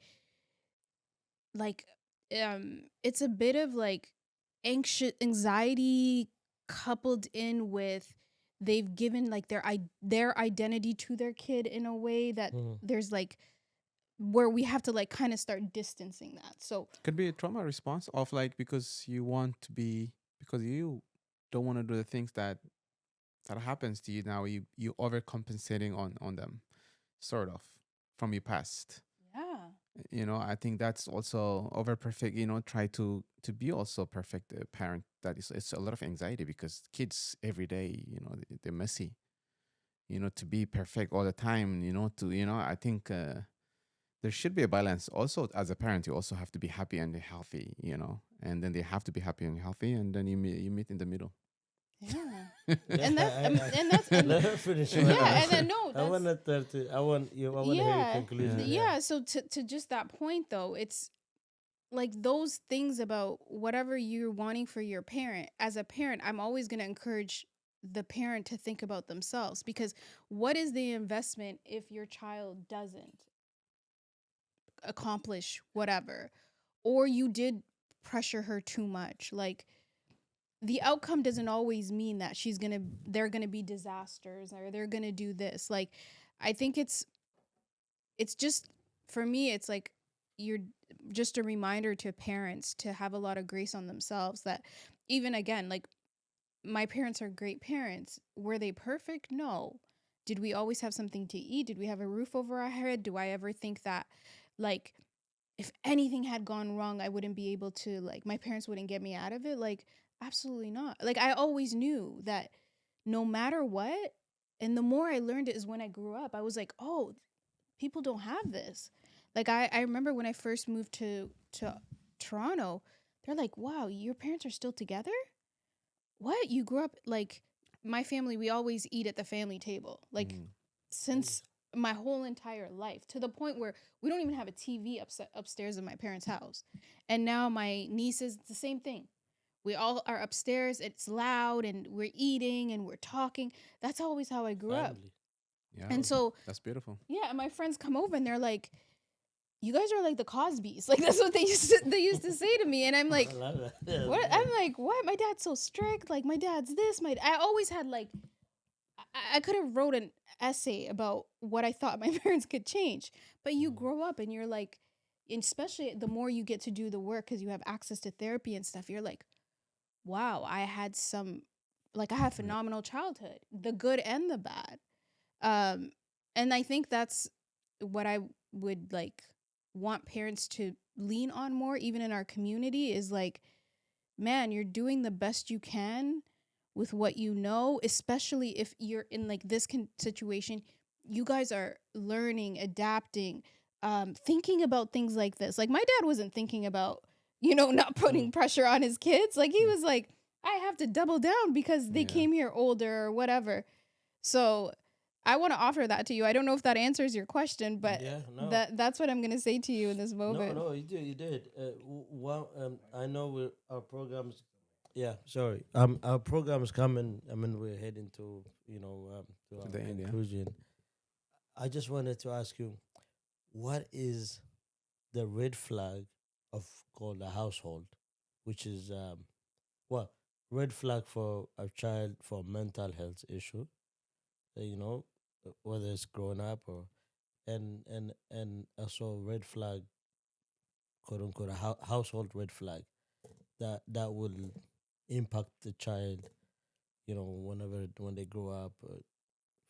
it's a bit of like anxiety coupled in with, they've given like their identity to their kid in a way that Mhm. there's like where we have to like kind of start distancing that. So Could be a trauma response of like because you don't want to do the things that happens to you now. You overcompensating on them, sort of, from your past. yeah. I think that's also over perfect. Try to be also perfect parent. That is, it's a lot of anxiety because kids every day, they're messy. To be perfect all the time. I think there should be a balance. Also, as a parent, you also have to be happy and healthy. And then they have to be happy and healthy, and then you meet in the middle. Yeah. And that's let her finish. yeah, and then no, I want to. I want to hear your conclusion. Yeah. So to just that point though, it's like those things about whatever you're wanting for your parent. As a parent, I'm always going to encourage the parent to think about themselves, because what is the investment if your child doesn't accomplish whatever, or you did pressure her too much? Like, the outcome doesn't always mean that they're gonna be disasters or they're gonna do this. Like, I think it's just, for me, it's like you're just a reminder to parents to have a lot of grace on themselves, that even again, like, my parents are great parents. Were they perfect? No. Did we always have something to eat? Did we have a roof over our head? Do I ever think that, like, if anything had gone wrong, I wouldn't be able to, like, my parents wouldn't get me out of it? Like, absolutely not. Like, I always knew that no matter what, and the more I learned it is when I grew up, I was like, oh, people don't have this. Like, I remember when I first moved to Toronto, they're like, wow, your parents are still together? What? You grew up, like, my family, we always eat at the family table. Like, since my whole entire life, to the point where we don't even have a TV upstairs in my parents' house. And now my nieces, the same thing. We all are upstairs. It's loud and we're eating and we're talking. That's always how I grew up. Yeah. And so that's beautiful. Yeah, and my friends come over and they're like, you guys are like the Cosbys. Like, that's what they used to say to me. And I'm like, what? I'm like, what? My dad's so strict. Like, my dad's this. I always had, like, I could have wrote an essay about what I thought my parents could change. But you grow up and you're like, especially the more you get to do the work because you have access to therapy and stuff, you're like, wow, I had phenomenal childhood, the good and the bad. And I think that's what I would, like, want parents to lean on more, even in our community, is like, man, you're doing the best you can with what you know, especially if you're in, like, this situation. You guys are learning, adapting, thinking about things like this. Like, my dad wasn't thinking about, not putting pressure on his kids. Like, he was like, I have to double down because they came here older or whatever. So I want to offer that to you. I don't know if that answers your question, but that's what I'm going to say to you in this moment. No, you did. I know our programs. Yeah, sorry. Our program is coming. I mean, we're heading to to our conclusion. I just wanted to ask you, what is the red flag of called a household, which is red flag for a child for mental health issue, whether it's grown up or and also red flag, quote unquote, a household red flag that will impact the child, when they grow up,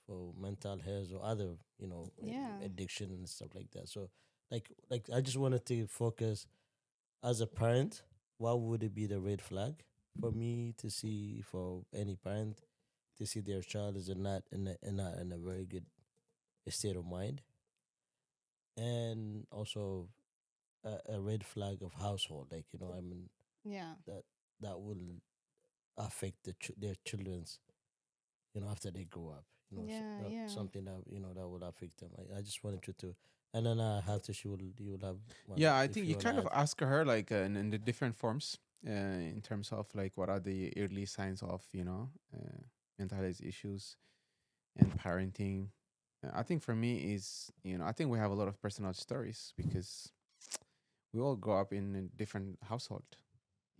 for mental health or other, addiction and stuff like that. So, like I just wanted to focus as a parent. What would it be the red flag for me to see, for any parent to see their child is not in a very good state of mind, and also a red flag of household, like, that will affect their children's, after they grow up, something that that will affect them. I just wanted you to, and then I have to. You will have. I think you kind of ask her, like, in the different forms, in terms of, like, what are the early signs of mental health issues and parenting. I think for me is, I think we have a lot of personal stories because we all grow up in a different household.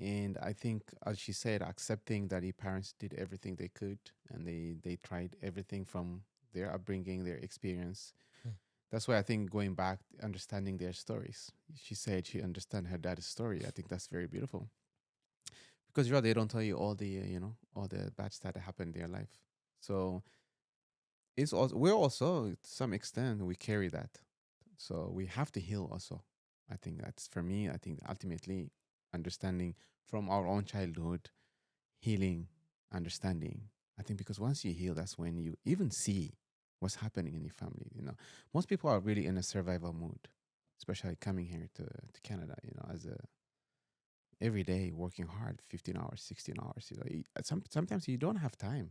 And I think, as she said, accepting that your parents did everything they could and they tried everything from their upbringing, their experience. That's why I think going back, understanding their stories. She said she understand her dad's story. I think that's very beautiful. Because they don't tell you all the all the bad stuff that happened in their life. So it's also, we're also to some extent we carry that. So we have to heal also. I think that's, for me, I think ultimately understanding from our own childhood, healing, understanding. I think because once you heal, that's when you even see what's happening in your family. Most people are really in a survival mood, especially coming here to Canada, as a every day working hard, 15 hours, 16 hours. Sometimes you don't have time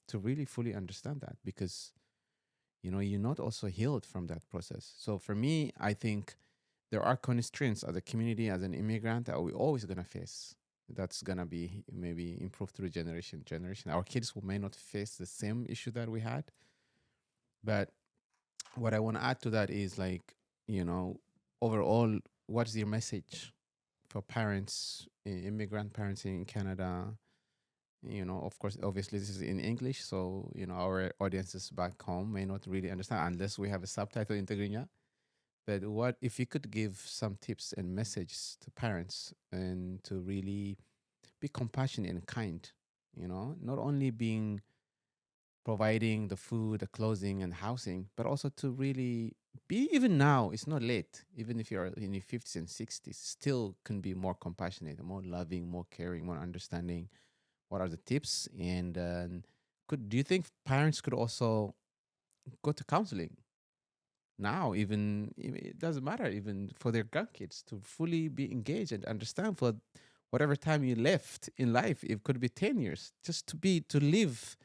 to really fully understand that, because you're not also healed from that process. So for me, I think there are constraints as a community, as an immigrant, that we're always going to face. That's going to be maybe improved through generation. Our kids may not face the same issue that we had. But what I want to add to that is, like, overall, what's your message for parents, immigrant parents in Canada? Of course, obviously this is in English, so our audiences back home may not really understand unless we have a subtitle in Tigrinya. But what if you could give some tips and messages to parents, and to really be compassionate and kind, not only being providing the food, the clothing and housing, but also to really be, even now, it's not late. Even if you're in your 50s and 60s, still can be more compassionate, more loving, more caring, more understanding. What are the tips? And do you think parents could also go to counseling now? Even it doesn't matter, even for their grandkids, to fully be engaged and understand for whatever time you left in life. It could be 10 years, just to live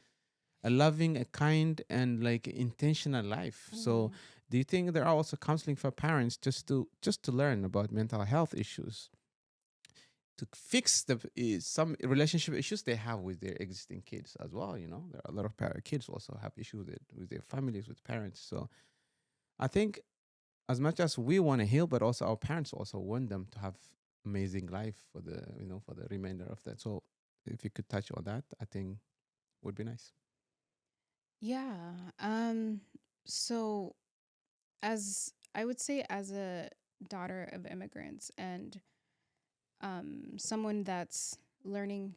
a loving, a kind, and like intentional life. So do you think there are also counseling for parents just to learn about mental health issues, to fix some relationship issues they have with their existing kids as well? There are a lot of kids also have issues with their families, with parents. So I think as much as we want to heal, but also our parents also want them to have amazing life for the for the remainder of that. So if you could touch on that, I think would be nice. Yeah. So as I would say, as a daughter of immigrants and someone that's learning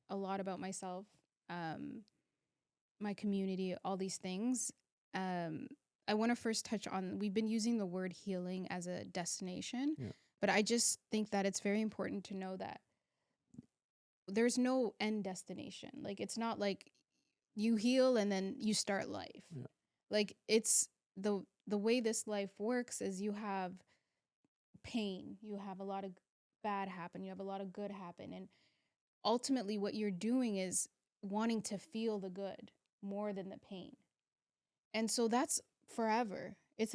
a lot about myself, my community, all these things, I want to first touch on, we've been using the word healing as a destination, but I just think that it's very important to know that there's no end destination. Like, it's not like you heal and then you start life. Like, it's the way this life works is you have pain, you have a lot of bad happen, you have a lot of good happen, and ultimately what you're doing is wanting to feel the good more than the pain. And so that's forever. It's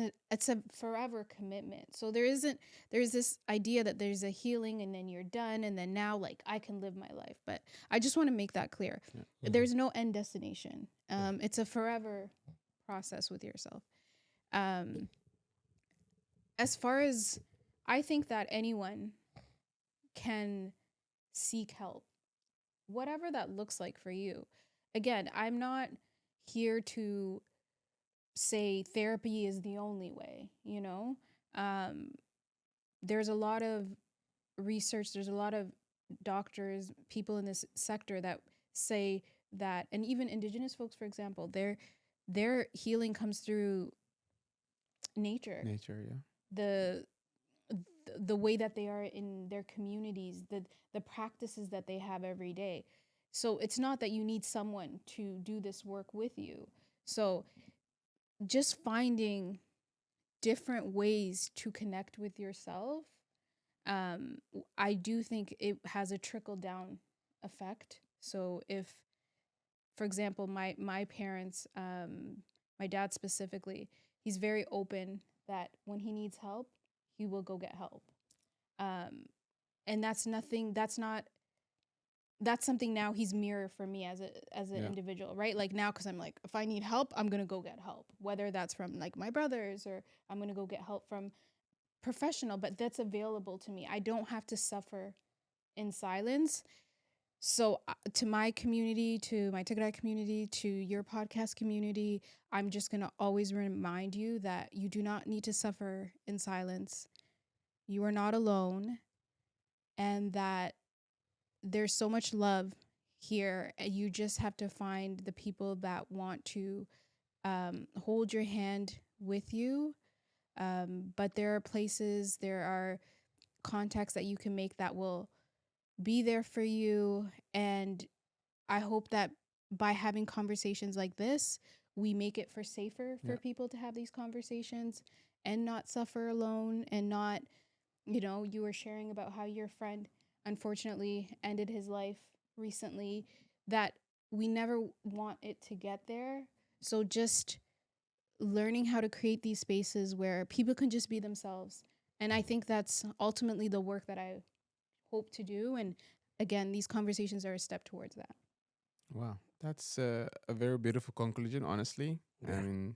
a forever commitment. So there's this idea that there's a healing and then you're done and then now, like, I can live my life. But I just want to make that clear. There's no end destination. It's a forever process with yourself. As far as, I think that anyone can seek help, whatever that looks like for you. Again, I'm not here to say therapy is the only way, there's a lot of research, there's a lot of doctors, people in this sector that say that, and even Indigenous folks, for example, their healing comes through nature, the way that they are in their communities, the practices that they have every day. So it's not that you need someone to do this work with you. So just finding different ways to connect with yourself, I do think it has a trickle down effect. So if, for example, my parents, my dad specifically, he's very open that when he needs help, he will go get help. And that's something now he's mirror for me as an individual, right? Like now, because I'm like, if I need help, I'm gonna go get help, whether that's from like my brothers or I'm gonna go get help from professional, but that's available to me. I don't have to suffer in silence. So to my community, to my Tigray community, to your podcast community, I'm just going to always remind you that you do not need to suffer in silence. You are not alone, and that there's so much love here. You just have to find the people that want to hold your hand with you. But there are places, there are contacts that you can make that will be there for you. And I hope that by having conversations like this, we make it safer for people to have these conversations and not suffer alone, and not, you were sharing about how your friend unfortunately ended his life recently, that we never want it to get there. So just learning how to create these spaces where people can just be themselves. And I think that's ultimately the work that I hope to do. And again, these conversations are a step towards that. Wow, that's a very beautiful conclusion, honestly. I mean,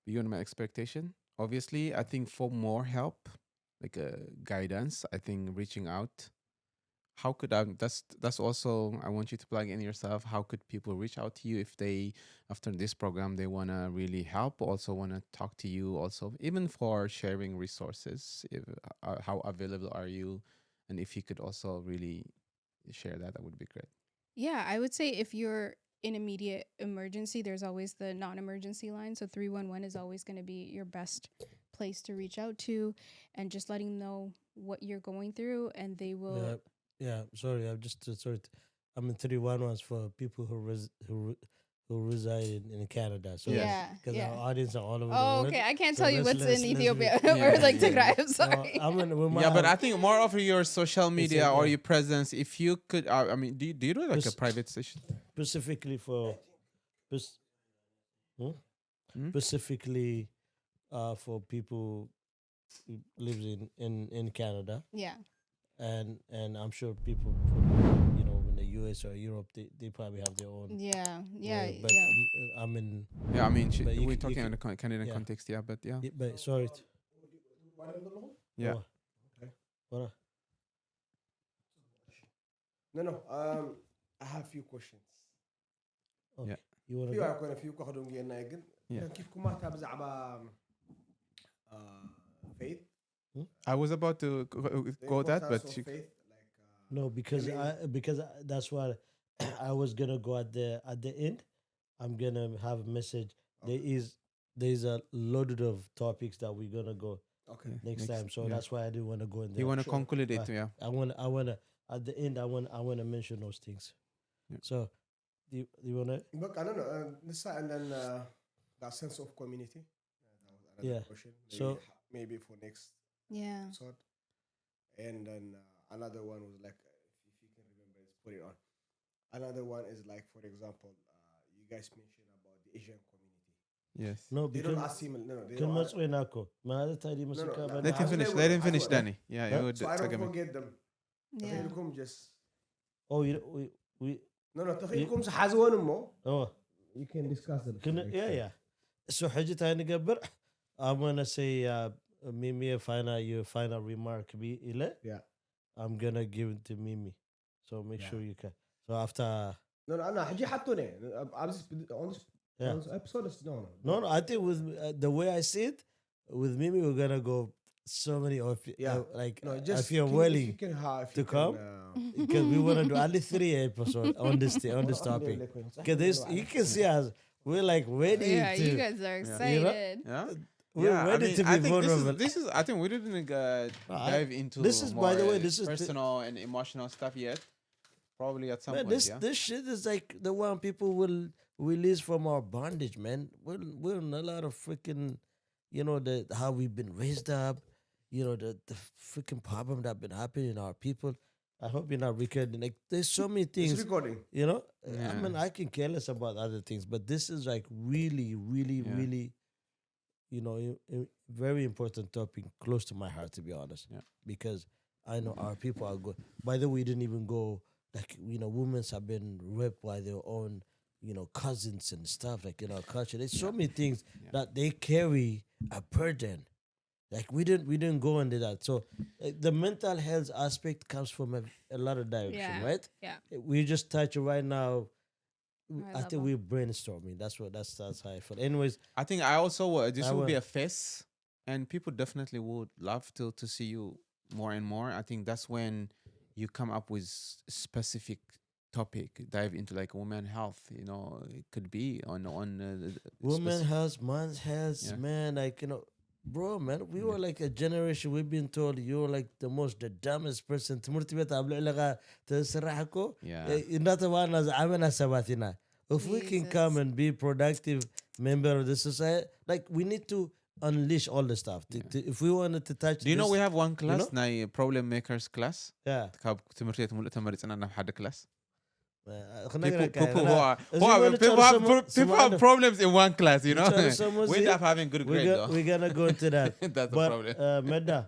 beyond my expectation. Obviously, I think for more help, like guidance, I think reaching out. How could that's also, I want you to plug in yourself. How could people reach out to you if they, after this program, they want to really help, also want to talk to you, also even for sharing resources? If how available are you, and if you could also really share that, that would be great. Yeah, I would say if you're in immediate emergency, there's always the non-emergency line. So 311 is always going to be your best place to reach out to, and just letting them know what you're going through, and they will. Yeah, sorry. I'm just sorry. I mean, 311 was for people who reside in Canada. So Yeah, because yeah. our audience are all over the Oh, world. okay. I can't So tell you let's- what's let's- in let's Ethiopia be- or Yeah, like yeah, Tigray. yeah. I'm sorry. I mean, we might Yeah, but have- I think more of your social media or yeah. your presence, if you could, I mean, do you do like a Pers- private session? specifically for pers- hmm? Hmm? specifically for people who lives in Canada, Yeah. and I'm sure people from, in the US or Europe, they probably have their own. Yeah. Yeah. But Yeah. I mean, Yeah, I mean, But you we're c- you talking c- in the Canadian yeah. context, yeah, but yeah. but sorry. Yeah. What? No. I have few questions. Okay. Yeah. You want to في go? أكون في كخدم جينا يجن. Yeah. كيف كم تابع زعبا faith. I was about to go that, but Importance you, of faith, like No, because that's what I was gonna go at the end. I'm gonna have a message. There's a loaded of topics that we're gonna go okay. next time. So yeah. that's why I didn't want to go in there. you want to Sure. conclude it, yeah. I want to at the end. I want to mention those things. Yeah. So, do you want to? Look, I don't know. This and then that sense of community. That was another Yeah. question. Maybe, So- maybe for next Yeah. episode. And then another one was like, if you can remember, is put it on. Another one is like, for example, you guys mentioned about the Asian community. Yes. No, They because don't assimilate. No, they Kan don't. mas nako. Manada tayo di masika ba? Let him finish. Let him finish, Danny. Yeah, Huh? you would So I don't take a minute. forget them. Yeah. تخيلكم just. Oh, we No, تخيلكم سحازون مو. oh. You can discuss it. Yeah. So حاجة تاني نقبر. I'm gonna say Mimi a final remark be ile. Yeah. I'm gonna give it to Mimi. So make Yeah. sure you can. So after No, أنا حجي حطوني. Yeah. On this episode, no, I think with the way I see it, with Mimi we're gonna go so many of Yeah. like No, I just feel if you willing can have, to come? because we wanna do at least 3 episodes on this topic. Because you can see us, we're like ready Yeah. to You guys are excited. Yeah. we're Yeah, ready to be I think vulnerable. This is. I think we didn't dive into. this is, by the way, this is the- personal and emotional stuff yet. Probably at some Man, point. Yeah. this shit is like the one people will release from our bondage, man. We're in a lot of freaking, the how we've been raised up, the freaking problem that been happening in our people. I hope you're not recording. Like, there's so many It's things, recording. I Yeah. mean, I can care less about other things, but this is like really, really, Yeah. really, very important topic, close to my heart, to be honest. Yeah. Because I know our people are good. By the way, we didn't even go, like, women have been raped by their own, cousins and stuff, like in our culture. There's so many things Yeah. that they carry a burden Like we didn't go into that. So the mental health aspect comes from a lot of direction, right? Yeah. We just touch it right now. I think level. we're brainstorming. That's how I feel. Anyways, I think I also this I will be will- a face, and people definitely would love to see you more and more. I think that's when you come up with specific topic, dive into like women health. You know, it could be on women health, man's health, Yeah. man. Like bro, man, we were like a generation. We've been told you're like the dumbest person. تمرتي بيت عبلو لغا تسرحكو. Yeah. Not the one as عمنا سباتنا. If we can come and be productive member of the society, like we need to unleash all the stuff. If we wanted to touch. Do you know we have one class, know? na problem makers class? Yeah. تمرتي تمرتنا na حد class. People People have problems in one class, you know. We end up having good grades, though. We're gonna go into that. That's the but, problem. Medda,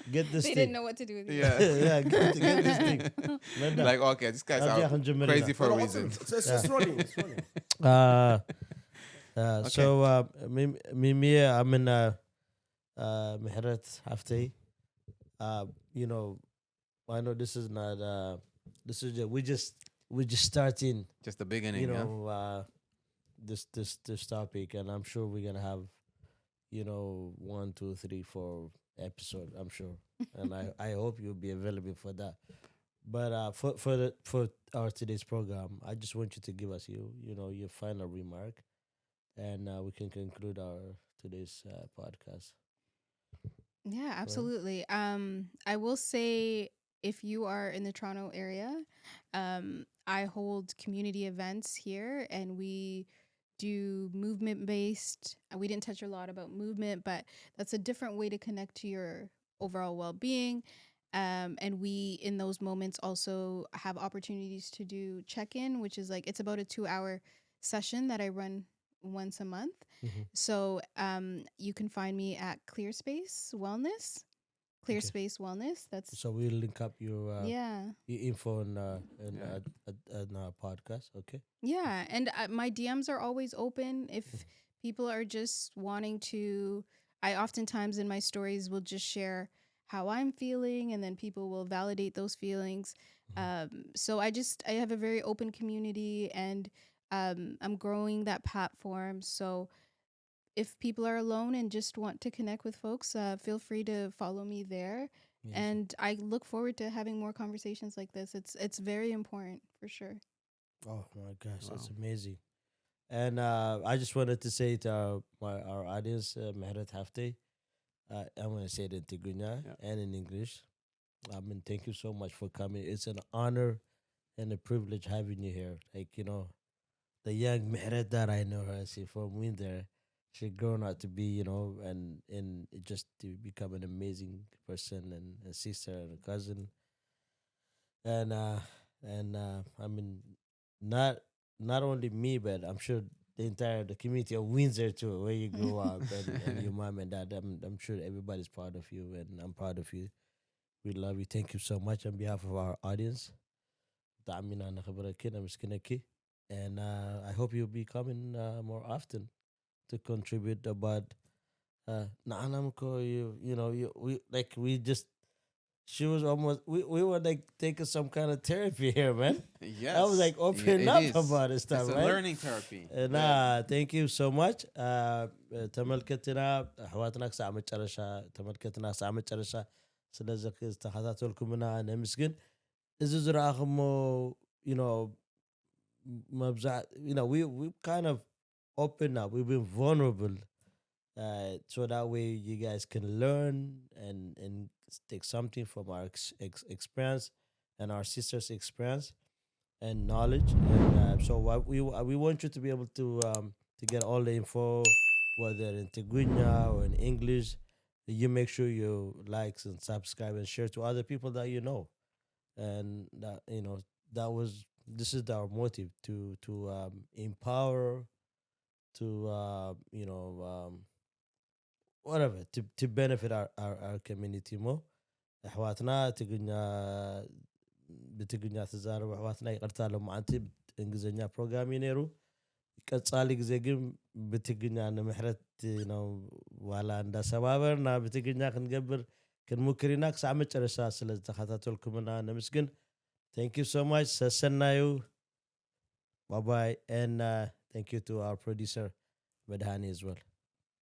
get this They thing. didn't know what to do with it. Yeah. Yeah, get this thing. Medda. Like, okay, these guys are crazy for a reason. It's rolling. It's rolling. So me, I'm in Mihret Haile. You know, I know this is not. This is we just starting. Just the beginning, You know, this topic, and I'm sure we're gonna have, 1, 2, 3, 4 episode. I'm sure, and I hope you'll be available for that. But for our today's program, I just want you to give us your final remark, and we can conclude our today's podcast. Yeah, absolutely. I will say if you are in the Toronto area, I hold community events here and we do movement based. We didn't touch a lot about movement, but that's a different way to connect to your overall well-being. And we, in those moments, also have opportunities to do check-in, which is like, it's about a 2-hour session that I run once a month. Mhm. So you can find me at ClearSpace Wellness. ClearSpace Wellness. That's So we'll link up your yeah. your info in our podcast. Okay. Yeah, and my DMs are always open if people are just wanting to. I oftentimes in my stories will just share how I'm feeling, and then people will validate those feelings. So I have a very open community, and I'm growing that platform. So if people are alone and just want to connect with folks, feel free to follow me there. Yes. And I look forward to having more conversations like this. It's very important for sure. Oh my gosh, that's Wow. amazing. And I just wanted to say to our audience, Mihret Haile, I'm going to say it in Tigray and in English. Thank you so much for coming. It's an honor and a privilege having you here. Like, the young Mihret that I know her, she from Windsor, she grown out to be, and just to become an amazing person and a sister and a cousin. And not only me, but I'm sure the community of Windsor too, where you grew up, and your mom and dad. I'm sure everybody's proud of you, and I'm proud of you. We love you. Thank you so much on behalf of our audience. And I hope you'll be coming more often to contribute about she was almost we were like taking some kind of therapy here, man. Yes. I was like opening up is. about this stuff, It's a right? learning therapy. Thank you so much. تملكتنا أحواتنا ساعة متشرشة تملكتنا ساعة متشرشة سلزق استخدمتكمنا نمسكن إذا زراعهم مبزع we kind of open up. We've been vulnerable, so that way you guys can learn and take something from our experience and our sisters' experience and knowledge. And so what we want you to be able to get all the info, whether in Tigrinya or in English. You make sure you like and subscribe and share to other people that you know, and that this is our motive to empower, to whatever, to benefit our community more. أحواتنا تقولنا بتقولنا تزاروا أحواتنا يقرتا لهم عنتي إنجليزية بروجرام ينيرو كتصالي جزء بتقولنا أن محرت والا عند سبابرنا بتقنيا كنقبر كنمكرنا كسع مጨረሻ ስለተከታተልኩምና ነምስግን thank you so much ሰሰናዩ bye bye and thank you to our producer Medhani as well